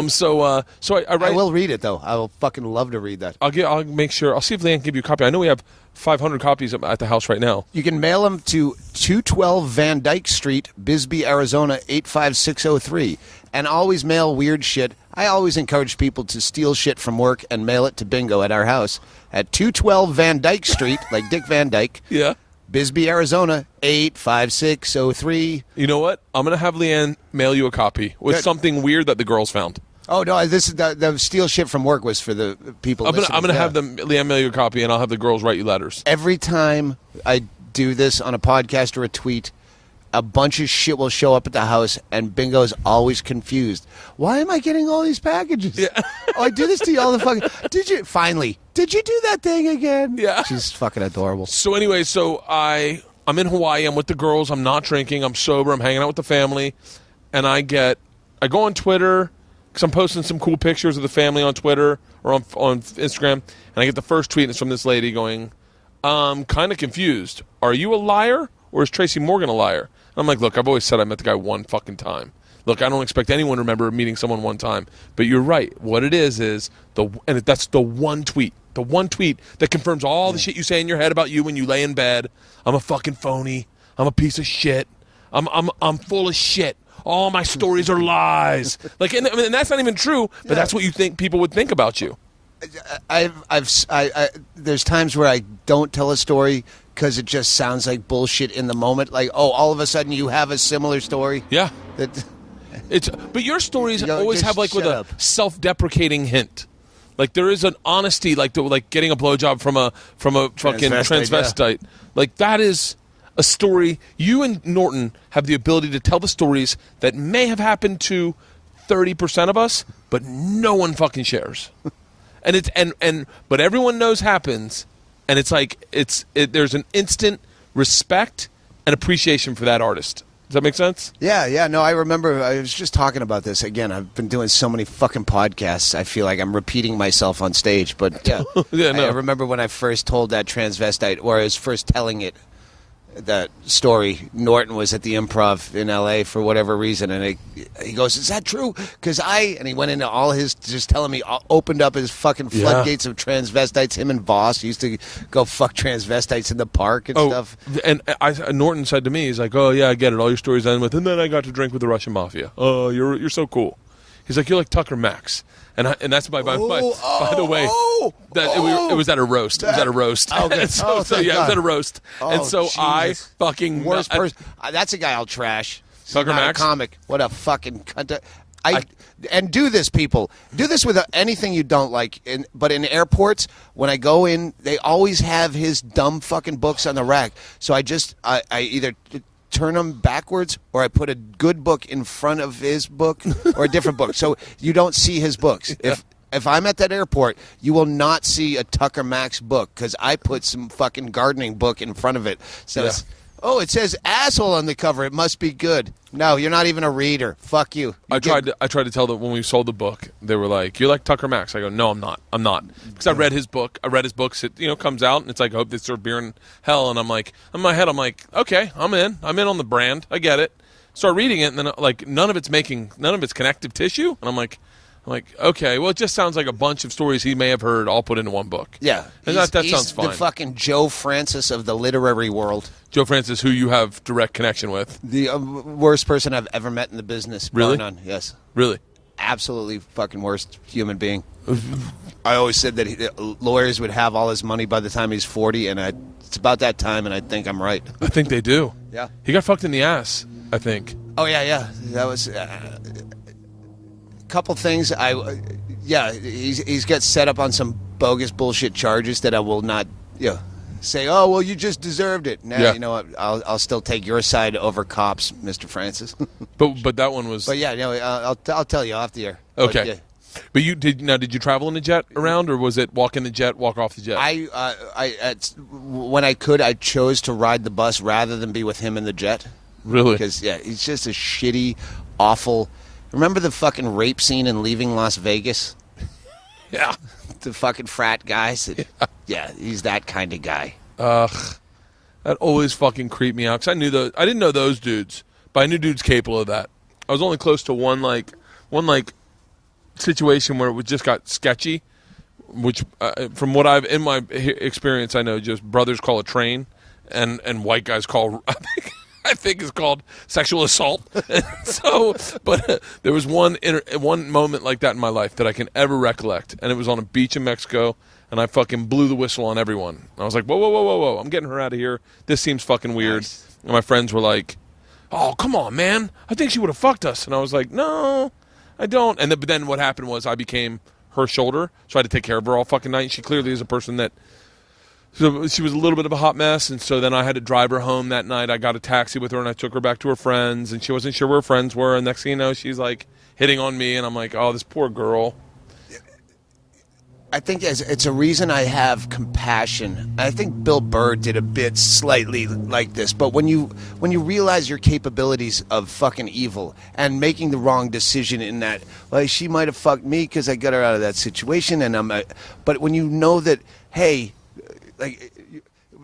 So I write. I will read it though. I will fucking love to read that. I'll make sure. I'll see if Leanne can give you a copy. I know we have 500 copies at the house right now. You can mail them to 212 Van Dyke Street, Bisbee, Arizona 85603, and always mail weird shit. I always encourage people to steal shit from work and mail it to Bingo at our house at 212 Van Dyke Street, like Dick Van Dyke. Yeah. Bisbee, Arizona 85603. You know what? I'm gonna have Leanne mail you a copy with something weird that the girls found. Oh no! This is the steal shit from work was for the people. I'm gonna have Leanne mail you a copy, and I'll have the girls write you letters. Every time I do this on a podcast or a tweet, a bunch of shit will show up at the house, and Bingo's always confused. Why am I getting all these packages? Yeah. Oh, I do this to you all the fucking. Did you do that thing again? Yeah. She's fucking adorable. So anyway, I'm in Hawaii. I'm with the girls. I'm not drinking. I'm sober. I'm hanging out with the family, and I go on Twitter. Because I'm posting some cool pictures of the family on Twitter or on Instagram, and I get the first tweet, and it's from this lady going, kind of confused. Are you a liar, or is Tracy Morgan a liar? And I'm like, look, I've always said I met the guy one fucking time. Look, I don't expect anyone to remember meeting someone one time. But you're right. What it is that's the one tweet. The one tweet that confirms all the shit you say in your head about you when you lay in bed. I'm a fucking phony. I'm a piece of shit. I'm full of shit. All my stories are lies. Like, and that's not even true, but that's what you think people would think about you. There's times where I don't tell a story because it just sounds like bullshit in the moment. Like, oh, all of a sudden you have a similar story. Yeah. But your stories Yo, always just have like with shut a up. self-deprecating hint. Like there is an honesty, like getting a blowjob from a fucking transvestite. Yeah. Like that is a story. You and Norton have the ability to tell the stories that may have happened to 30% of us, but no one fucking shares. But everyone knows happens, and it's like there's an instant respect and appreciation for that artist. Does that make sense? Yeah, no, I remember, I was just talking about this. Again, I've been doing so many fucking podcasts, I feel like I'm repeating myself on stage, but yeah. Yeah, no. I remember when I first told that transvestite, or I was first telling it, that story. Norton was at the Improv in L.A. for whatever reason, and he goes, "Is that true?" Because and he went into all his, just telling me, opened up his fucking floodgates of transvestites. Him and Voss used to go fuck transvestites in the park and stuff. And Norton said to me, he's like, "Oh yeah, I get it. All your stories end with, and then I got to drink with the Russian mafia. Oh, you're so cool." He's like, "You're like Tucker Max." And that's by the way, it was at a roast. It was at a roast. Okay. It was at a roast. And so Jesus. I fucking Worst person. That's a guy I'll trash. Tucker Not Max? a comic. What a fucking cunt. And do this, people. Do this with anything you don't like. But in airports, when I go in, they always have his dumb fucking books on the rack. So I either turn them backwards, or I put a good book in front of his book, or a different book, so you don't see his books. Yeah. If I'm at that airport, you will not see a Tucker Max book, because I put some fucking gardening book in front of it. So it says asshole on the cover. It must be good. No, you're not even a reader. Fuck you. I tried to tell them when we sold the book, they were like, "You're like Tucker Max." I go, "No, I'm not. Because I read his book. It comes out, and it's like, I hope they serve beer in hell. And I'm like, in my head, I'm like, okay, I'm in on the brand. I get it. Start reading it, and then like none of it's connective tissue. And I'm like, okay, well, it just sounds like a bunch of stories he may have heard all put into one book. Yeah. And that sounds fine. The fucking Joe Francis of the literary world. Joe Francis, who you have direct connection with. The worst person I've ever met in the business. Really? Bar none. Yes. Really? Absolutely fucking worst human being. I always said that lawyers would have all his money by the time he's 40, and it's about that time, and I think I'm right. I think they do. Yeah. He got fucked in the ass, I think. Oh, yeah. That was... couple things. He's got set up on some bogus bullshit charges that I will not say, "Oh, well, you just deserved it." Nah, you know what, I'll still take your side over cops, Mr. Francis. but that one was I'll tell you off the air. Okay. But you did you travel in a jet around, or was it walk in the jet, walk off the jet? When I could, I chose to ride the bus rather than be with him in the jet. Really? Because he's just a shitty, awful. Remember the fucking rape scene in Leaving Las Vegas? Yeah. The fucking frat guys? Yeah, he's that kind of guy. Ugh. That always fucking creeped me out. Because I didn't know those dudes, but I knew dudes capable of that. I was only close to one situation where it just got sketchy, which from what in my experience, I know just brothers call a train, and white guys call, I think is called sexual assault. But there was one moment like that in my life that I can ever recollect, and it was on a beach in Mexico, and I fucking blew the whistle on everyone. And I was like, whoa, I'm getting her out of here. This seems fucking weird. Nice. And my friends were like, "Oh, come on, man. I think she would have fucked us." And I was like, "No, I don't." And but then what happened was I became her shoulder, so I had to take care of her all fucking night. She clearly is a person that... So she was a little bit of a hot mess, and so then I had to drive her home that night. I got a taxi with her, and I took her back to her friends, and she wasn't sure where her friends were. And next thing you know, she's like hitting on me, and I'm like, "Oh, this poor girl." I think it's a reason I have compassion. I think Bill Burr did a bit slightly like this, but when you realize your capabilities of fucking evil and making the wrong decision in that, like, she might have fucked me because I got her out of that situation, but when you know that, hey. Like,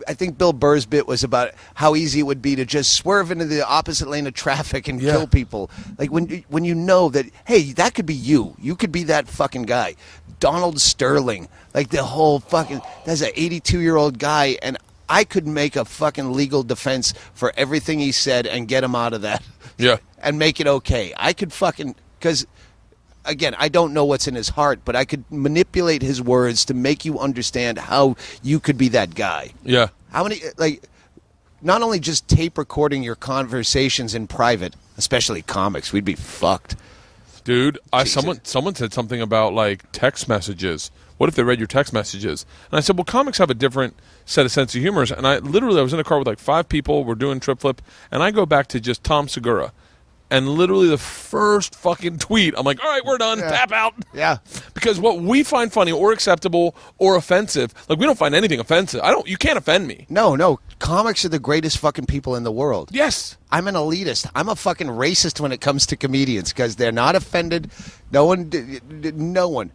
I think Bill Burr's bit was about how easy it would be to just swerve into the opposite lane of traffic and kill people. Like, when you know that, hey, that could be you. You could be that fucking guy. Donald Sterling. Like, the whole fucking... That's an 82-year-old guy, and I could make a fucking legal defense for everything he said and get him out of that. Yeah. And make it okay. I could fucking... Because... Again, I don't know what's in his heart, but I could manipulate his words to make you understand how you could be that guy. Yeah. How many, like, not only just tape recording your conversations in private, especially comics. We'd be fucked. Dude, someone said something about like text messages. What if they read your text messages? And I said, well, comics have a different set of sense of humors. And I was in a car with like 5 people. We're doing Trip Flip. And I go back to just Tom Segura. And literally the first fucking tweet, I'm like, all right, we're done. Yeah. Tap out. Yeah. Because what we find funny or acceptable or offensive, like we don't find anything offensive. You can't offend me. No. Comics are the greatest fucking people in the world. Yes. I'm an elitist. I'm a fucking racist when it comes to comedians because they're not offended. No one.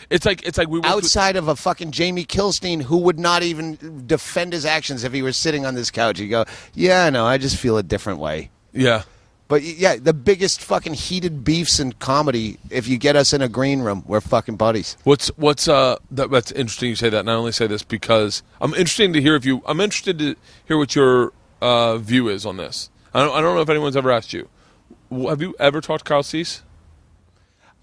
It's like we worked outside of a fucking Jamie Kilstein who would not even defend his actions if he was sitting on this couch. He'd go, yeah, no, I just feel a different way. Yeah. But yeah, the biggest fucking heated beefs in comedy, if you get us in a green room, we're fucking buddies. That's interesting you say that. And I only say this because I'm interested to hear what your view is on this. I don't know if anyone's ever asked you. Have you ever talked to Kyle Cease?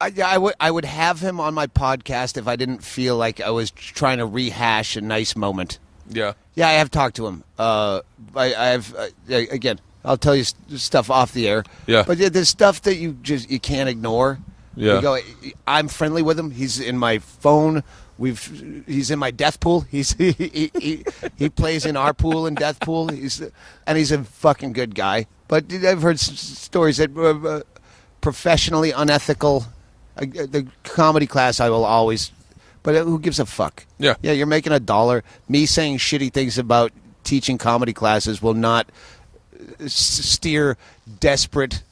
I would have him on my podcast if I didn't feel like I was trying to rehash a nice moment. Yeah. Yeah, I have talked to him. Again, I'll tell you stuff off the air. Yeah. But there's stuff that you can't ignore. Yeah. You go, I'm friendly with him. He's in my phone. He's in my death pool. He plays in our pool in death pool. He's a fucking good guy. But I've heard stories that professionally unethical. The comedy class I will always, but who gives a fuck? Yeah. Yeah, you're making $1. Me saying shitty things about teaching comedy classes will not steer desperate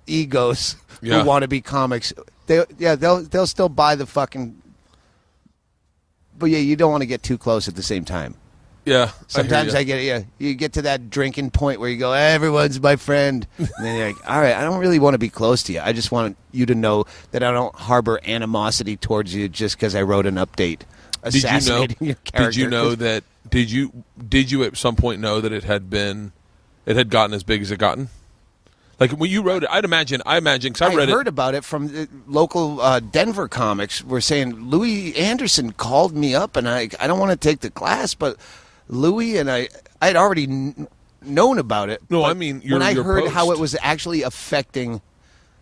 egos who want to be comics. They'll still buy the fucking. But yeah, you don't want to get too close at the same time. Yeah. Sometimes you get to that drinking point where you go, everyone's my friend. And then you're like, all right, I don't really want to be close to you. I just want you to know that I don't harbor animosity towards you just because I wrote an update assassinating your character. Did you know that? Did you at some point know that it had gotten as big as it gotten? Like when you wrote it, I imagine because I read it. I heard about it from the local Denver comics. Were saying Louis Anderson called me up, and I don't want to take the class, but Louis and I had already known about it. No, I mean when I heard post. how it was actually affecting,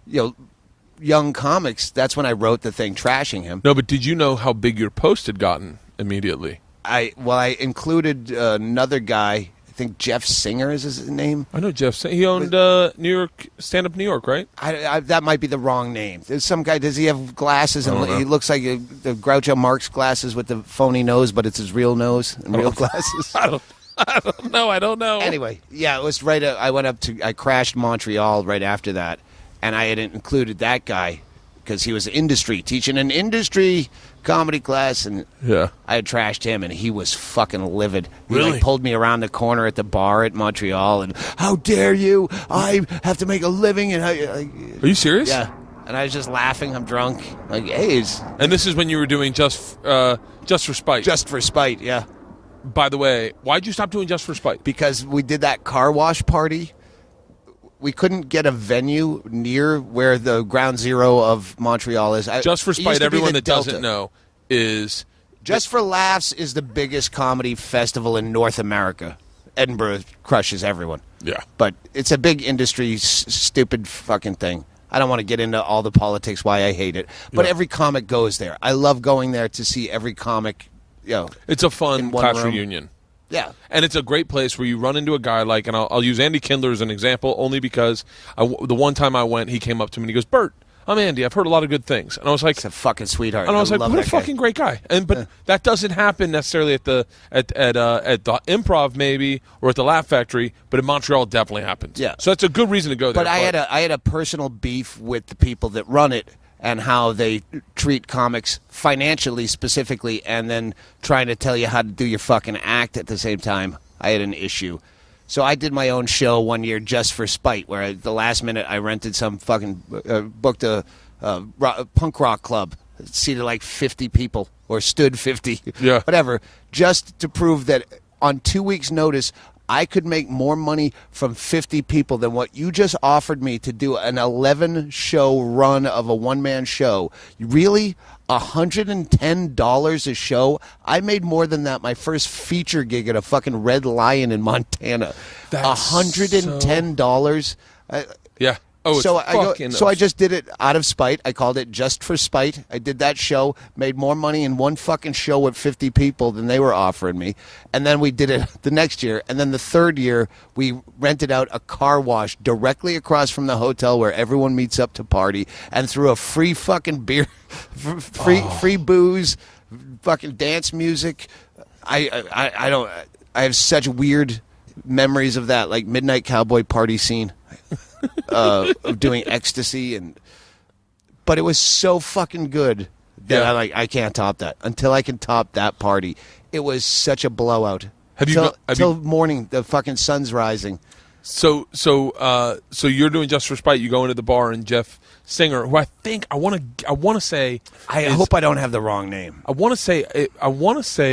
young comics. That's when I wrote the thing trashing him. No, but did you know how big your post had gotten immediately? I included another guy. I think Jeff Singer is his name. I know Jeff Singer. He owned New York, Stand Up New York, right? That might be the wrong name. There's some guy. Does he have glasses? And he looks like the Groucho Marx glasses with the phony nose, but it's his real nose and real glasses. I don't know. Anyway, yeah, it was right. I crashed Montreal right after that, and I had included that guy because he was teaching an industry comedy class, and I had trashed him, and he was fucking livid. He pulled me around the corner at the bar at Montreal, and how dare you? I have to make a living. And are you serious? Yeah. And I was just laughing. I'm drunk. Like, hey, and this is when you were doing Just for Spite. Just for Spite, yeah. By the way, why'd you stop doing Just for Spite? Because we did that car wash party. We couldn't get a venue near where the ground zero of Montreal is. Just for Spite, everyone that doesn't know, is... Just for Laughs is the biggest comedy festival in North America. Edinburgh crushes everyone. Yeah. But it's a big industry, stupid fucking thing. I don't want to get into all the politics, why I hate it. But every comic goes there. I love going there to see every comic, It's a fun class reunion. Yeah. And it's a great place where you run into a guy like, and I'll use Andy Kindler as an example only because the one time I went, he came up to me and he goes, Bert, I'm Andy. I've heard a lot of good things. And I was like... He's a fucking sweetheart. And I was like, what a fucking great guy. But that doesn't happen necessarily at the Improv maybe or at the Laugh Factory, but in Montreal it definitely happens. Yeah. So it's a good reason to go there. But I had a personal beef with the people that run it and how they treat comics financially specifically and then trying to tell you how to do your fucking act at the same time. I had an issue. So I did my own show one year Just for Spite, where at the last minute I rented some fucking, booked a punk rock club, seated like 50 people, or stood 50, whatever, just to prove that on 2 weeks' notice I could make more money from 50 people than what you just offered me to do an 11-show run of a one-man show. Really? $110 a show? I made more than that my first feature gig at a fucking Red Lion in Montana. $110. Yeah. Oh, it's I just did it out of spite. I called it Just for Spite. I did that show, made more money in one fucking show with 50 people than they were offering me. And then we did it the next year. And then the third year, we rented out a car wash directly across from the hotel where everyone meets up to party and threw a free fucking beer, free booze, fucking dance music. I have such weird memories of that, like Midnight Cowboy party scene. Of doing ecstasy, but it was so fucking good that I can't top that. Until I can top that party, it was such a blowout. Till morning, the fucking sun's rising. So you're doing Just for Spite. You go into the bar, and Jeff Singer, who I want to say, I hope I don't have the wrong name. I want to say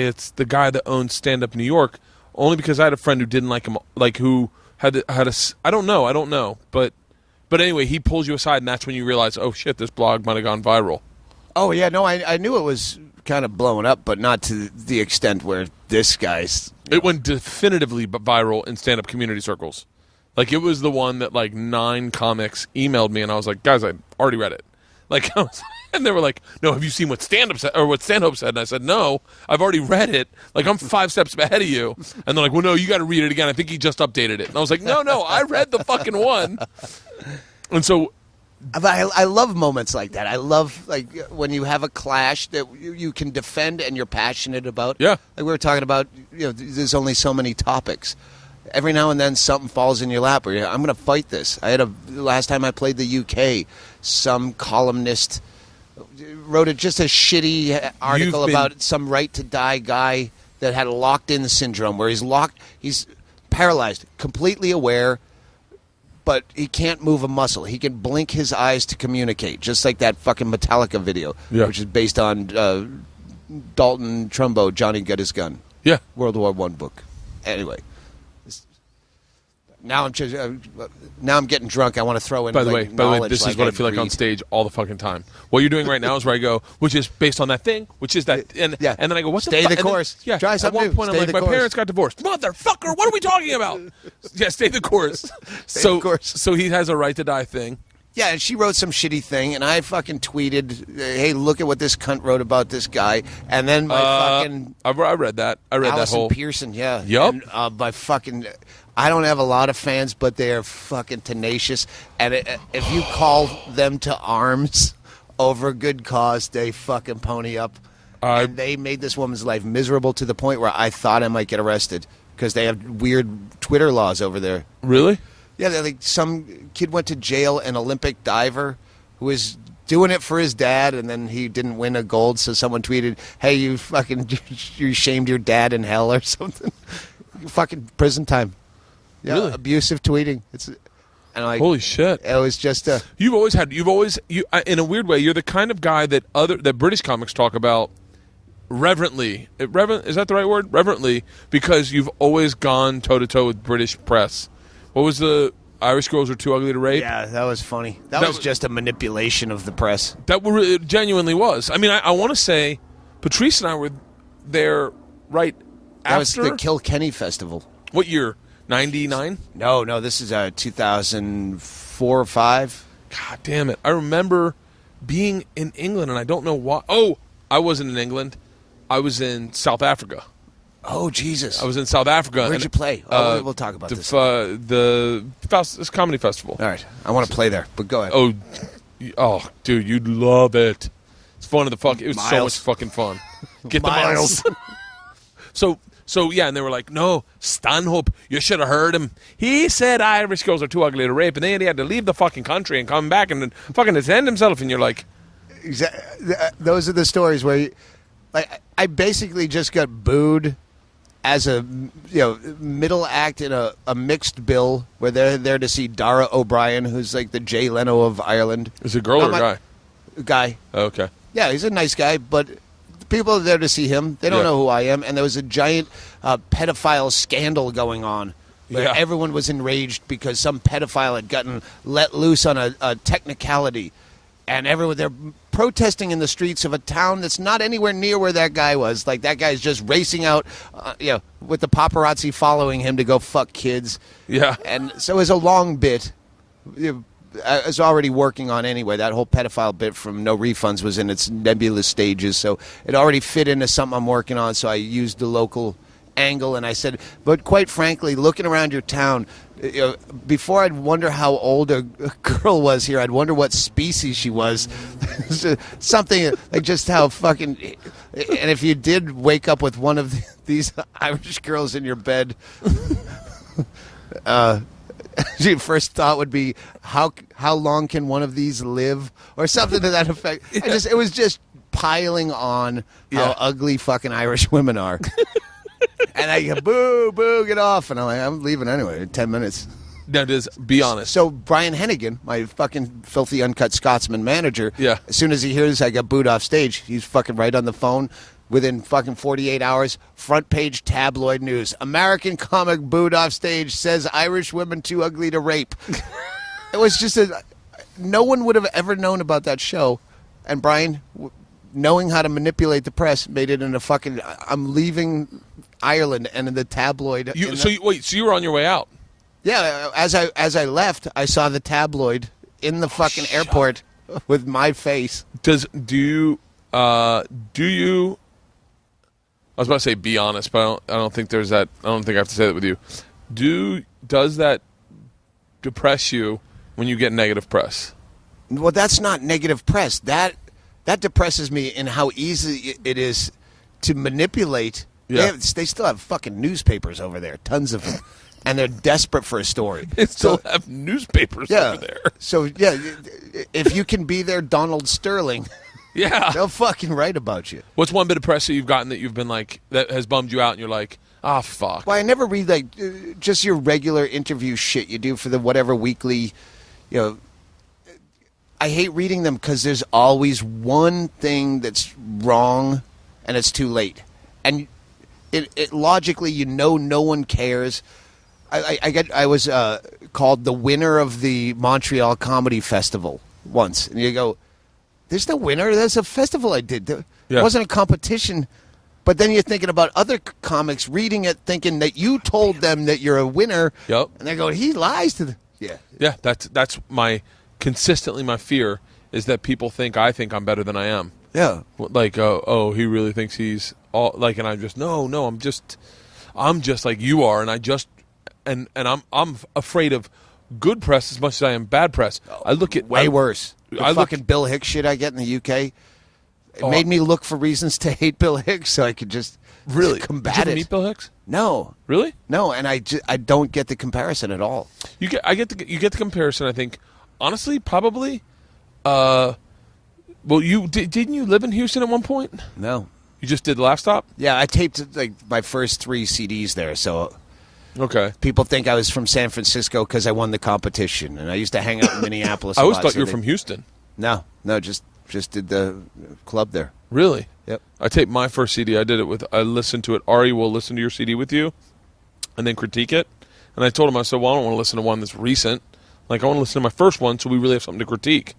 it's the guy that owns Stand Up New York. Only because I had a friend who didn't like him, like who. Had a I don't know, but anyway, he pulls you aside, and that's when you realize, oh shit, this blog might have gone viral. Oh yeah, no, I knew it was kind of blowing up, but not to the extent where this guy's. It went definitively viral in stand-up community circles. Like, it was the one that like 9 comics emailed me, and I was like, guys, I already read it. Like, and they were like, no, have you seen what stand-up said, or what Stanhope said? And I said, no, I've already read it. Like, I'm 5 steps ahead of you. And they're like, well, no, you got to read it again. I think he just updated it. And I was like, no, I read the fucking one. And so, I love moments like that. I love like when you have a clash that you can defend and you're passionate about. Yeah, like we were talking about. There's only so many topics. Every now and then something falls in your lap where I'm going to fight this. Last time I played the UK, some columnist wrote just a shitty article about some right to die guy that had a locked-in syndrome where he's paralyzed, completely aware, but he can't move a muscle. He can blink his eyes to communicate, just like that fucking Metallica video, which is based on Dalton Trumbo, Johnny Got His Gun. Yeah. World War I book. Anyway. Now I'm getting drunk. I want to throw in. By the way, this is what I feel like on stage all the fucking time. What you're doing right now is where I go, which is based on that thing, which is that, and then I go, what's stay the course? Yeah. Try something at one point, I'm like, my parents got divorced. Motherfucker, what are we talking about? Yeah, stay the course. So he has a right to die thing. Yeah, and she wrote some shitty thing, and I fucking tweeted, "Hey, look at what this cunt wrote about this guy." And then my fucking I read that. I read Allison that whole Pearson. Yeah. Yup. And, my fucking. I don't have a lot of fans, but they are fucking tenacious. And if you call them to arms over a good cause, they fucking pony up. And they made this woman's life miserable to the point where I thought I might get arrested because they have weird Twitter laws over there. Really? Yeah, like some kid went to jail, an Olympic diver who was doing it for his dad, and then he didn't win a gold, so someone tweeted, "Hey, you shamed your dad in hell," or something. Fucking prison time. Yeah, really? Abusive tweeting. And like, holy shit! It was just You've always in a weird way, you're the kind of guy that British comics talk about reverently. Is that the right word? Reverently, because you've always gone toe to toe with British press. What was the Irish girls are too ugly to rape? Yeah, that was funny. That was just a manipulation of the press. It genuinely was. I mean, I want to say Patrice and I were there right after. That was the Kilkenny Festival. What year? 99? No, this is 2004 or 5. God damn it. I remember being in England, and I don't know why. Oh, I wasn't in England. I was in South Africa. Oh, Jesus. I was in South Africa. Where'd you play? We'll talk about this. This comedy festival. All right. I want to play there, but go ahead. Oh, dude, you'd love it. It's fun of the fuck. It was so much fucking fun. Get the miles. So yeah, and they were like, "No, Stanhope, you should have heard him. He said Irish girls are too ugly to rape, and then he had to leave the fucking country and come back and fucking defend himself." And you're like, exactly. Those are the stories where, I basically just got booed as a middle act in a mixed bill where they're there to see Dara O'Brien, who's like the Jay Leno of Ireland. Is it a girl or a guy? Guy. Oh, okay. Yeah, he's a nice guy, but people are there to see him. They don't know who I am, and there was a giant pedophile scandal going on. Where everyone was enraged because some pedophile had gotten let loose on a technicality, and they're protesting in the streets of a town that's not anywhere near where that guy was. Like, that guy's just racing out, with the paparazzi following him to go fuck kids. Yeah. And so it was a long bit. I was already working on anyway. That whole pedophile bit from No Refunds was in its nebulous stages, so it already fit into something I'm working on, so I used the local angle, and I said, but quite frankly, looking around your town, before I'd wonder how old a girl was here, I'd wonder what species she was. Something like just how fucking... And if you did wake up with one of these Irish girls in your bed, your first thought would be, how long can one of these live? Or something to that effect. Yeah. It was just piling on how ugly fucking Irish women are. And I go, boo, boo, get off. And I'm like, I'm leaving anyway in 10 minutes. Now, be honest. So Brian Hennigan, my fucking filthy uncut Scotsman manager, Yeah. as soon as he hears I got booed off stage, he's fucking right on the phone. Within fucking 48 hours, front page tabloid news. American comic booed off stage, says Irish women too ugly to rape. It was just no one would have ever known about that show. And Brian, knowing how to manipulate the press, made it in a fucking, I'm leaving Ireland and in the tabloid. So you were on your way out? Yeah, as I left, I saw the tabloid in the fucking airport with my face. Do you? I was about to say be honest, but I don't think there's that. I don't think I have to say that with you. Does that depress you when you get negative press? Well, that's not negative press. That depresses me in how easy it is to manipulate. Yeah. They still have fucking newspapers over there, tons of them, and they're desperate for a story. They still have newspapers over there. So, yeah, if you can be their Donald Sterling, they'll fucking write about you. What's one bit of press that you've gotten that you've been like, that has bummed you out and you're like, ah, fuck? Well, I never read, like, just your regular interview shit you do for the whatever weekly, I hate reading them because there's always one thing that's wrong and it's too late. And it logically, no one cares. I was called the winner of the Montreal Comedy Festival once, and you go, "There's no winner. That's a festival I did. It wasn't a competition." But then you're thinking about other comics reading it, thinking that you told them that you're a winner. Yep. And they go, "He lies to them." Yeah. That's consistently my fear is that people think I think I'm better than I am. Yeah. Like, he really thinks he's all like, and I'm just no, I'm just like you are, and I'm afraid of good press as much as I am bad press. I look at way worse. The fucking Bill Hicks shit I get in the UK. It made me look for reasons to hate Bill Hicks so I could just combat Did you ever it. meet Bill Hicks? No. Really? No, and I don't get the comparison at all. You get the comparison. I think honestly, probably. Well, didn't you live in Houston at one point? No. You just did Laugh Stop? Yeah, I taped like my first 3 CDs there, so okay. People think I was from San Francisco because I won the competition, and I used to hang out in Minneapolis. I always thought you were from Houston. No, just did the club there. Really? Yep. I taped my first CD. I listened to it. Ari will listen to your CD with you, and then critique it. And I told him, I said, well, I don't want to listen to one that's recent. Like, I want to listen to my first one so we really have something to critique.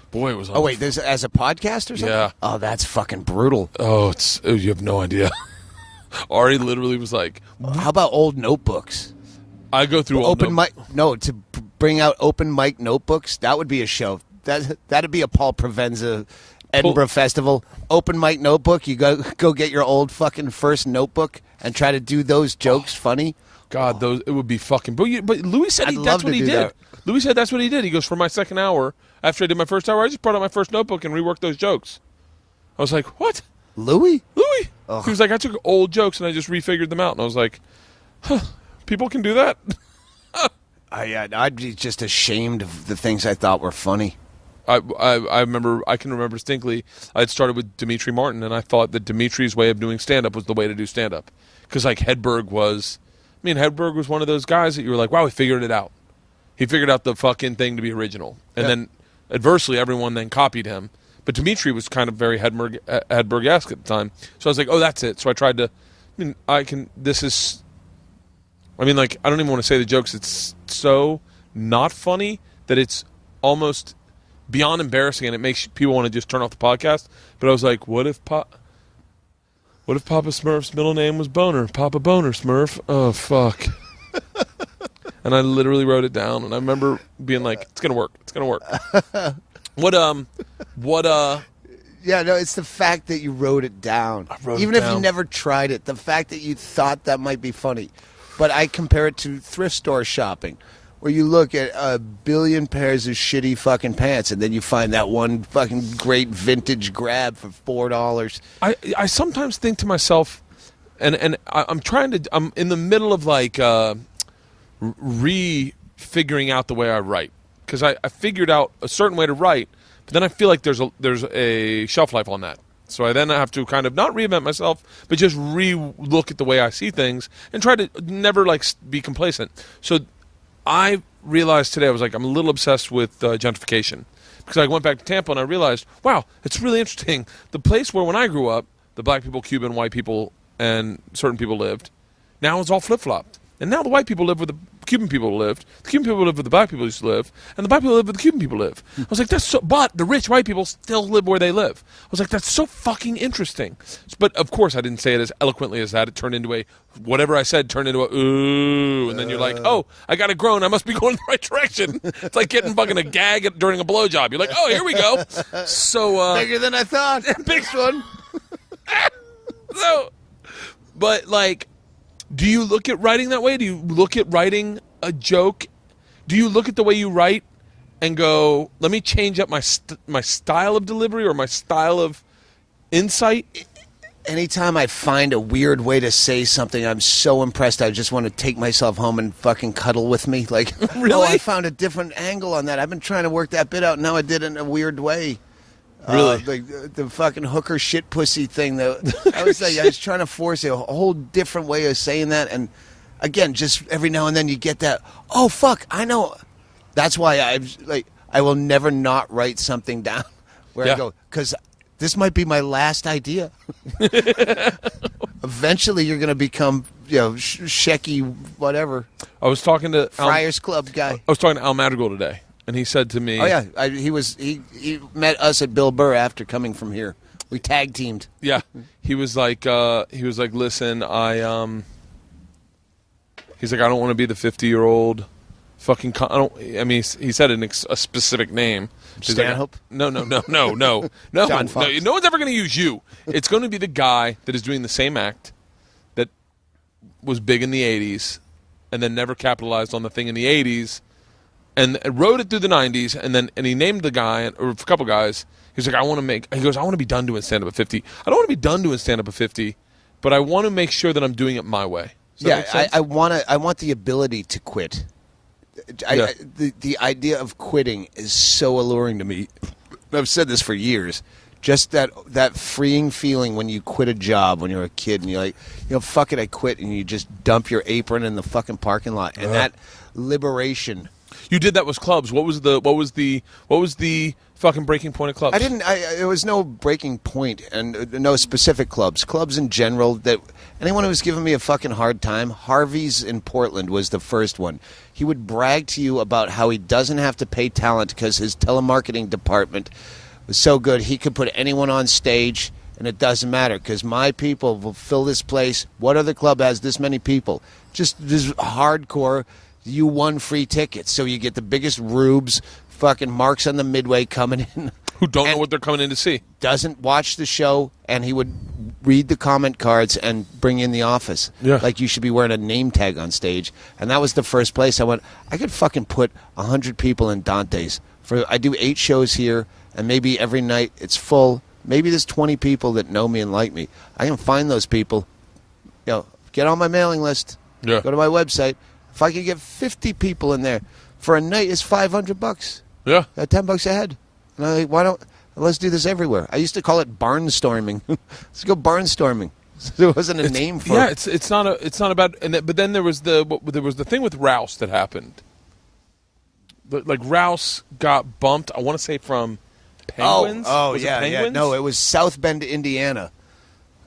Boy, it was... Oh, wait, there's as a podcast or something? Yeah. Oh, that's fucking brutal. Oh, you have no idea. Ari literally was like... How about old notebooks? I go through open mic. No, to bring out open mic notebooks, that would be a show. That'd be a Paul Provenza Edinburgh Festival. Open mic notebook, you go get your old fucking first notebook and try to do those jokes funny. God, it would be fucking... But Louis said that's what he did. Louis said that's what he did. He goes, for my second hour, after I did my first hour, I just brought out my first notebook and reworked those jokes. I was like, what? Louis? Ugh. He was like, I took old jokes and I just refigured them out. And I was like, huh, people can do that? I'd be just ashamed of the things I thought were funny. I can remember distinctly, I had started with Dimitri Martin, and I thought that Dimitri's way of doing stand-up was the way to do stand-up. Because, like, Hedberg was one of those guys that you were like, wow, he figured it out. He figured out the fucking thing to be original. And then, adversely, everyone then copied him. But Dimitri was kind of very Hedberg-esque at the time. So I was like, oh, that's it. So I tried to, I don't even want to say the jokes. It's so not funny that it's almost beyond embarrassing, and it makes people want to just turn off the podcast. But I was like, what if Papa Smurf's middle name was Boner? Papa Boner Smurf? Oh, fuck. And I literally wrote it down, and I remember being like, "It's gonna work. It's gonna work." Yeah, no, it's the fact that you wrote it down. Even if you never tried it, the fact that you thought that might be funny. But I compare it to thrift store shopping, where you look at a billion pairs of shitty fucking pants, and then you find that one fucking great vintage grab for $4. I sometimes think to myself, and I'm in the middle of like re-figuring out the way I write, because I figured out a certain way to write, but then I feel like there's a shelf life on that. So I then have to kind of not reinvent myself, but just re-look at the way I see things and try to never like be complacent. So I realized today, I'm a little obsessed with gentrification, because I went back to Tampa and I realized, wow, it's really interesting. The place where when I grew up, the black people, Cuban, white people, and certain people lived, now it's all flip-flopped. And now the white people live where the Cuban people lived, the Cuban people live where the black people used to live, and the black people live where the Cuban people live. I was like, but the rich white people still live where they live. I was like, that's so fucking interesting. But of course I didn't say it as eloquently as that. It turned into whatever I said turned into a ooh, and then you're like, oh, I got a groan, I must be going in the right direction. It's like getting fucking a gag during a blowjob. You're like, oh, here we go. So bigger than I thought. Big one. So, but like, do you look at writing that way? Do you look at writing a joke? Do you look at the way you write and go, let me change up my style of delivery or my style of insight? Anytime I find a weird way to say something, I'm so impressed. I just want to take myself home and fucking cuddle with me. Like, really? Oh, I found a different angle on that. I've been trying to work that bit out. Now I did it in a weird way. Really? Like the fucking hooker shit pussy thing. I was trying to force a whole different way of saying that. And again, just every now and then you get that, oh, fuck, I know. That's why I will never not write something down where I go, because this might be my last idea. Eventually you're going to become, Shecky, whatever. I was talking to Friars Club guy. I was talking to Al Madrigal today. And he said to me, "Oh yeah, he met us at Bill Burr after coming from here. We tag teamed." Yeah, he was like, listen, he's like, I don't want to be the 50-year-old fucking. He said a specific name. Stanhope? Like, no. John Fox. No one's ever going to use you. It's going to be the guy that is doing the same act that was big in the '80s, and then never capitalized on the thing in the '80s. And wrote it through the 90s, and he named the guy, or a couple guys. He's like, I want to be done doing stand-up at 50. I don't want to be done doing stand-up at 50, but I want to make sure that I'm doing it my way. I want the ability to quit. The idea of quitting is so alluring to me. I've said this for years. Just that freeing feeling when you quit a job when you're a kid, and you're like, fuck it, I quit, and you just dump your apron in the fucking parking lot, and that liberation. You did that with clubs. What was the fucking breaking point of clubs? There was no breaking point, and no specific clubs. Clubs in general, that anyone who was giving me a fucking hard time. Harvey's in Portland was the first one. He would brag to you about how he doesn't have to pay talent because his telemarketing department was so good he could put anyone on stage, and it doesn't matter because my people will fill this place. What other club has this many people? Just this hardcore. You won free tickets, so you get the biggest rubes, fucking marks on the midway coming in. Who don't know what they're coming in to see. Doesn't watch the show, and he would read the comment cards and bring in the office. Yeah. Like you should be wearing a name tag on stage. And that was the first place I went, I could fucking put 100 people in Dante's. I do 8 shows here, and maybe every night it's full. Maybe there's 20 people that know me and like me. I can find those people. Get on my mailing list. Yeah. Go to my website. If I could get 50 people in there for a night, it's $500. Yeah, $10 a head. And I'm like, let's do this everywhere. I used to call it barnstorming. Let's go barnstorming. There wasn't a name for it. Yeah, it's not about. But then there was the thing with Rouse that happened. Like Rouse got bumped. I want to say from Penguins. Was it yeah. Penguins? No, it was South Bend, Indiana.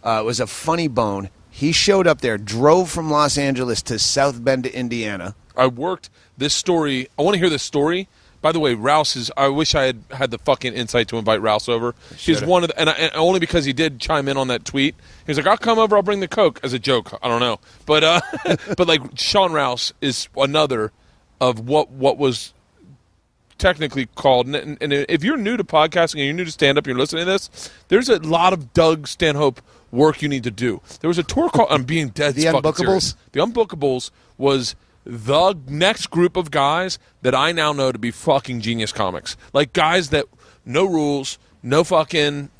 It was a Funny Bone. He showed up there, drove from Los Angeles to South Bend, Indiana. I worked this story. I want to hear this story. By the way, Rouse is. I wish I had the fucking insight to invite Rouse over. He's one of the, and only because he did chime in on that tweet. He's like, "I'll come over. I'll bring the Coke," as a joke. I don't know, but but like Sean Rouse is another of what was technically called, and if you're new to podcasting and you're new to stand-up, you're listening to this, there's a lot of Doug Stanhope work you need to do. There was a tour called, I'm being dead The fucking Unbookables? serious. The Unbookables was the next group of guys that I now know to be fucking genius comics. Like guys that, no rules, no fucking...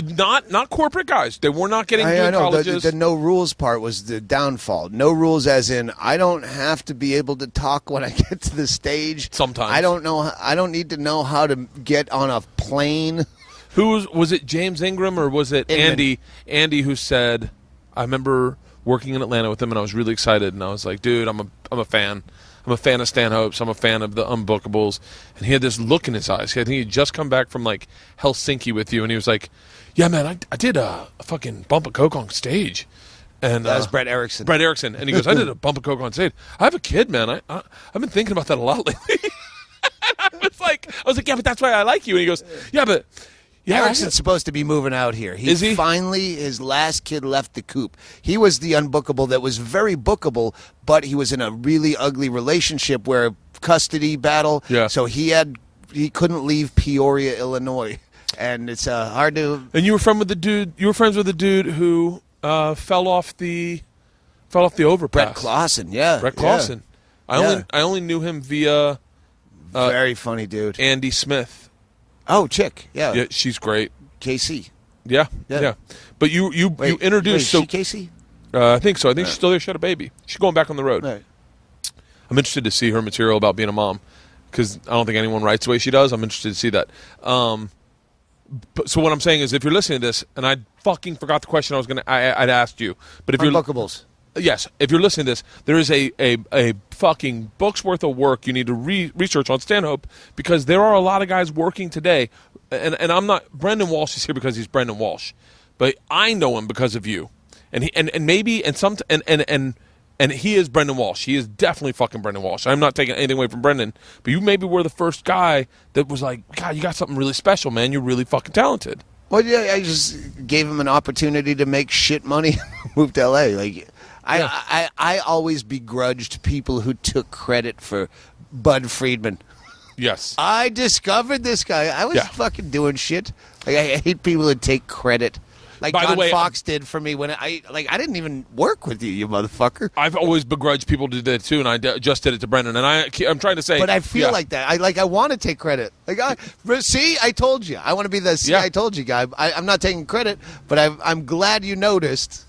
Not corporate guys. They were not getting good colleges. The no rules part was the downfall. No rules as in I don't have to be able to talk when I get to the stage. Sometimes. I don't need to know how to get on a plane. Who was it, James Ingram, or was it Inman. Andy who said, I remember working in Atlanta with him and I was really excited and I was like, dude, I'm a fan. I'm a fan of Stanhope's. I'm a fan of the Unbookables. And he had this look in his eyes. I think he had just come back from like Helsinki with you, and he was like, yeah, man, I did a fucking bump of coke on stage. And That was Brett Erickson. Brett Erickson. And he goes, I did a bump of coke on stage. I have a kid, man. I've been thinking about that a lot lately. And I was like, yeah, but that's why I like you. And he goes, yeah, but... Yeah, Erickson's supposed to be moving out here. Is he? Finally, his last kid left the coop. He was the unbookable that was very bookable, but he was in a really ugly relationship where custody battle. Yeah. So he couldn't leave Peoria, Illinois, and it's hard to. And you were friends with the dude. You were friends with the dude who fell off the overpass. Brett Clausen, yeah. Brett Clausen. Yeah. I only knew him via Very funny dude. Andy Smith. Oh, chick, yeah. Yeah, she's great. KC. Yeah. But you introduced. Wait, is she KC? I think so. I think she's still there. She had a baby. She's going back on the road. Right. I'm interested to see her material about being a mom because I don't think anyone writes the way she does. I'm interested to see that. So what I'm saying is, if you're listening to this, and I fucking forgot the question I'd asked you, but if you're Unbookables. Yes, if you're listening to this, there is a fucking book's worth of work you need to research on Stanhope because there are a lot of guys working today, and I'm not. Brendan Walsh is here because he's Brendan Walsh, but I know him because of you, and he he is Brendan Walsh. He is definitely fucking Brendan Walsh. I'm not taking anything away from Brendan, but you maybe were the first guy that was like, God, you got something really special, man. You're really fucking talented. Well, yeah, I just gave him an opportunity to make shit money, move to LA. Like. I always begrudged people who took credit for Bud Friedman. Yes. I discovered this guy. I was fucking doing shit. Like, I hate people who take credit. Like By the John way, Fox did for me when I didn't even work with you motherfucker. I've always begrudged people to do that too, and I just did it to Brendan. And I'm trying to say, but I feel like that. I want to take credit. Like, see, I told you. I want to be the I told you guy. I'm not taking credit, but I'm glad you noticed.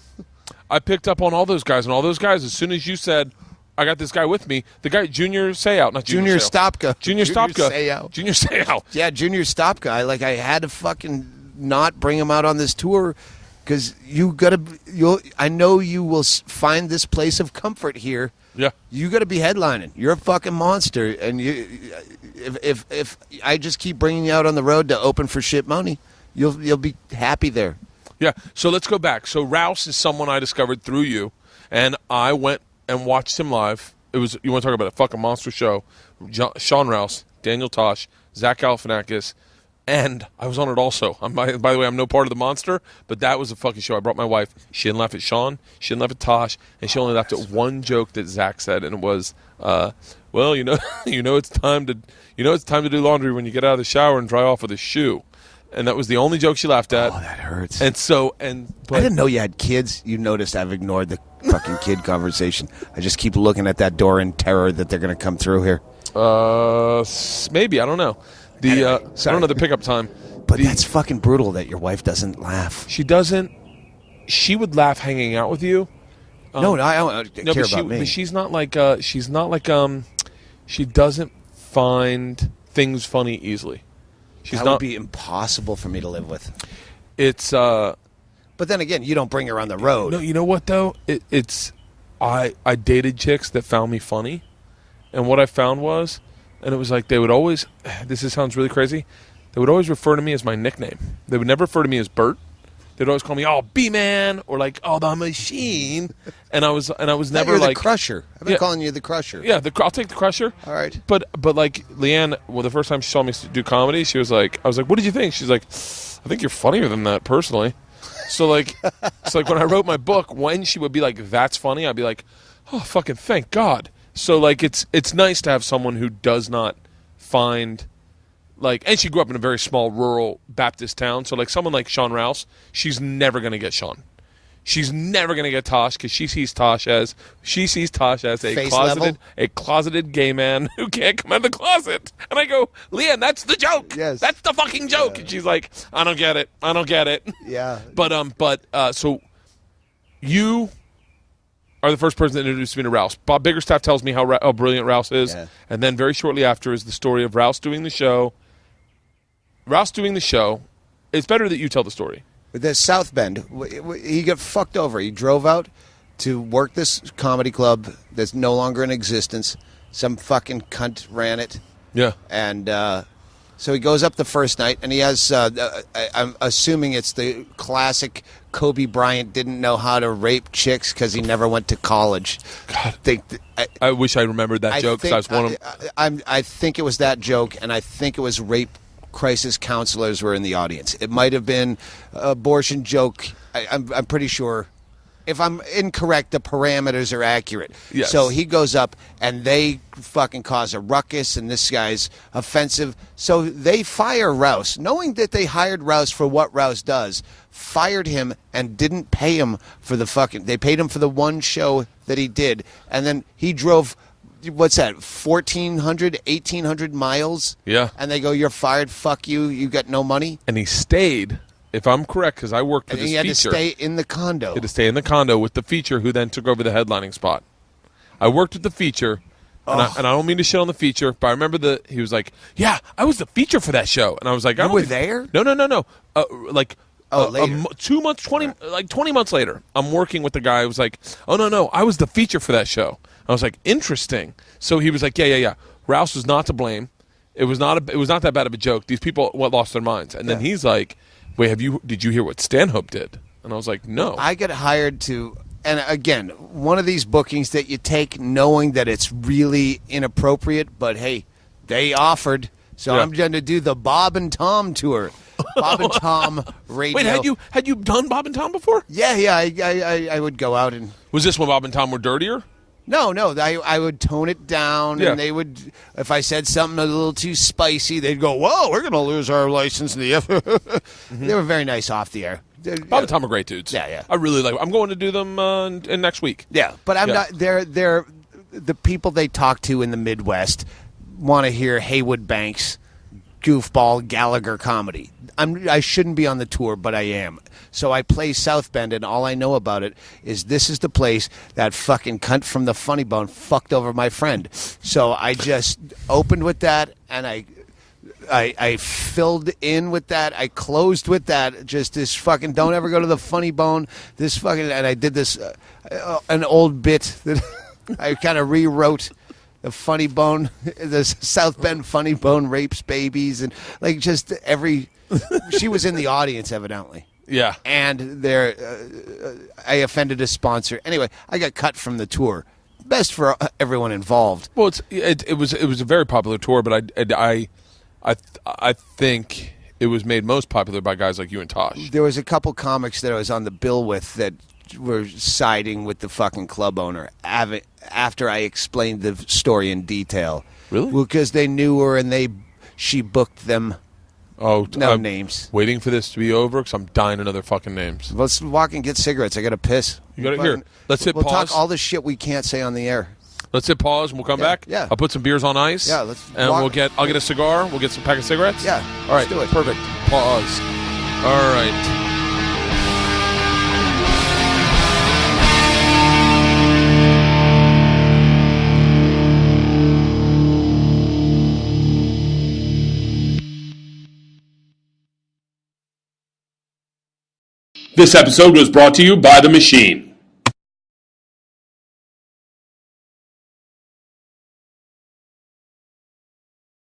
I picked up on all those guys, and all those guys, as soon as you said, I got this guy with me, the guy, Junior Seau, not Junior Stopka. Junior Stopka. Seau. Junior Seau. Yeah, Junior Stopka. I had to fucking not bring him out on this tour because I know you will find this place of comfort here. Yeah. You got to be headlining. You're a fucking monster, and if I just keep bringing you out on the road to open for shit money, you'll be happy there. Yeah, so let's go back. So Rouse is someone I discovered through you, and I went and watched him live. You want to talk about a fucking monster show. Sean Rouse, Daniel Tosh, Zach Galifianakis, and I was on it also. By the way, I'm no part of the monster, but that was a fucking show. I brought my wife. She didn't laugh at Sean. She didn't laugh at Tosh, and she only laughed at one joke that Zach said, and it was, well, it's time to do laundry when you get out of the shower and dry off with a shoe. And that was the only joke she laughed at. Oh, that hurts. And so, I didn't know you had kids. You noticed I've ignored the fucking kid conversation. I just keep looking at that door in terror that they're going to come through here. Maybe, I don't know. I don't know the pickup time. But that's fucking brutal that your wife doesn't laugh. She doesn't. She would laugh hanging out with you. No, I don't care about me. But she's not like. She doesn't find things funny easily. That would be impossible for me to live with. It's. But then again, you don't bring her on the road. No, you know what though? I dated chicks that found me funny, and what I found was, and it was like they would always. Sounds really crazy. They would always refer to me as my nickname. They would never refer to me as Bert. They'd always call me, "Oh, B-Man," or like, "Oh, the Machine," and I was never like the Crusher. I've been calling you the Crusher. Yeah, I'll take the Crusher. All right. But like Leanne, the first time she saw me do comedy, she was like, I was like, "What did you think?" She's like, "I think you're funnier than that, personally." So like when I wrote my book, when she would be like, "That's funny," I'd be like, "Oh, fucking thank God." So like it's nice to have someone who does not find like, and she grew up in a very small rural Baptist town. So like someone like Sean Rouse, she's never going to get Sean. She's never going to get Tosh because she sees Tosh as a closeted gay man who can't come out of the closet. And I go, Leanne, that's the joke. Yes. That's the fucking joke. And she's like, I don't get it. Yeah. But so you are the first person that introduced me to Rouse. Bob Biggerstaff tells me how brilliant Rouse is. Yeah. And then very shortly after is the story of Rouse doing the show. It's better that you tell the story. The South Bend, he got fucked over. He drove out to work this comedy club that's no longer in existence. Some fucking cunt ran it. Yeah. And so he goes up the first night, and he has, I'm assuming it's the classic Kobe Bryant didn't know how to rape chicks because he never went to college. God, I wish I remembered that joke because I was one of I think it was that joke, and I think it was rape crisis counselors were in the audience. It might have been abortion joke. I'm pretty sure. If I'm incorrect, the parameters are accurate. Yes. So he goes up, and they fucking cause a ruckus, and this guy's offensive. So they fire Rouse, knowing that they hired Rouse for what Rouse does, fired him and didn't pay him for the fucking... They paid him for the one show that he did, and then he drove... What's that, 1,400, 1,800 miles? Yeah. And they go, you're fired, fuck you, you got no money? And he stayed, if I'm correct, because I worked for this feature. He had to stay in the condo. He had to stay in the condo with the feature who then took over the headlining spot. I worked with the feature, and I don't mean to shit on the feature, but I remember he was like, yeah, I was the feature for that show. And I was like, You were there? No. Later. 2 months, 20 months later, I'm working with the guy who was like, oh, no, I was the feature for that show. I was like, interesting. So he was like, yeah. Rouse was not to blame. It was not that bad of a joke. These people lost their minds. And then he's like, wait, did you hear what Stanhope did? And I was like, no. I got hired to, and again, one of these bookings that you take knowing that it's really inappropriate, but hey, they offered. So I'm going to do the Bob and Tom tour. Bob and Tom radio. Wait, had you done Bob and Tom before? Yeah. I would go out and... Was this when Bob and Tom were dirtier? No. I would tone it down, and they would, if I said something a little too spicy, they'd go, whoa, we're going to lose our license in the mm-hmm. They were very nice off the air. Bob and Tom are great dudes. Yeah. I really like them. I'm going to do them in next week. Yeah, but I'm not, they're the people they talk to in the Midwest want to hear Haywood Banks, goofball Gallagher comedy. I shouldn't be on the tour, but I am. So I play South Bend, and all I know about it is this is the place that fucking cunt from the Funny Bone fucked over my friend. So I just opened with that, and I filled in with that. I closed with that. Just this fucking don't ever go to the Funny Bone. This fucking, and I did this an old bit that I kind of rewrote. The Funny Bone, the South Bend Funny Bone rapes babies, and like just every. She was in the audience, evidently. Yeah. And I offended a sponsor. Anyway, I got cut from the tour. Best for everyone involved. Well, it was a very popular tour, but I think it was made most popular by guys like you and Tosh. There was a couple comics that I was on the bill with that were siding with the fucking club owner after I explained the story in detail. Really? Well, because they knew her and she booked them. Oh, no names. Waiting for this to be over because I'm dying of other fucking names. Let's walk and get cigarettes. I got to piss. You got it here. Let's hit pause. We'll talk all the shit we can't say on the air. Let's hit pause and we'll come back. Yeah. I'll put some beers on ice. Yeah, I'll get a cigar. We'll get some pack of cigarettes. Yeah. All right. Let's do it. Perfect. Pause. All right. This episode was brought to you by The Machine.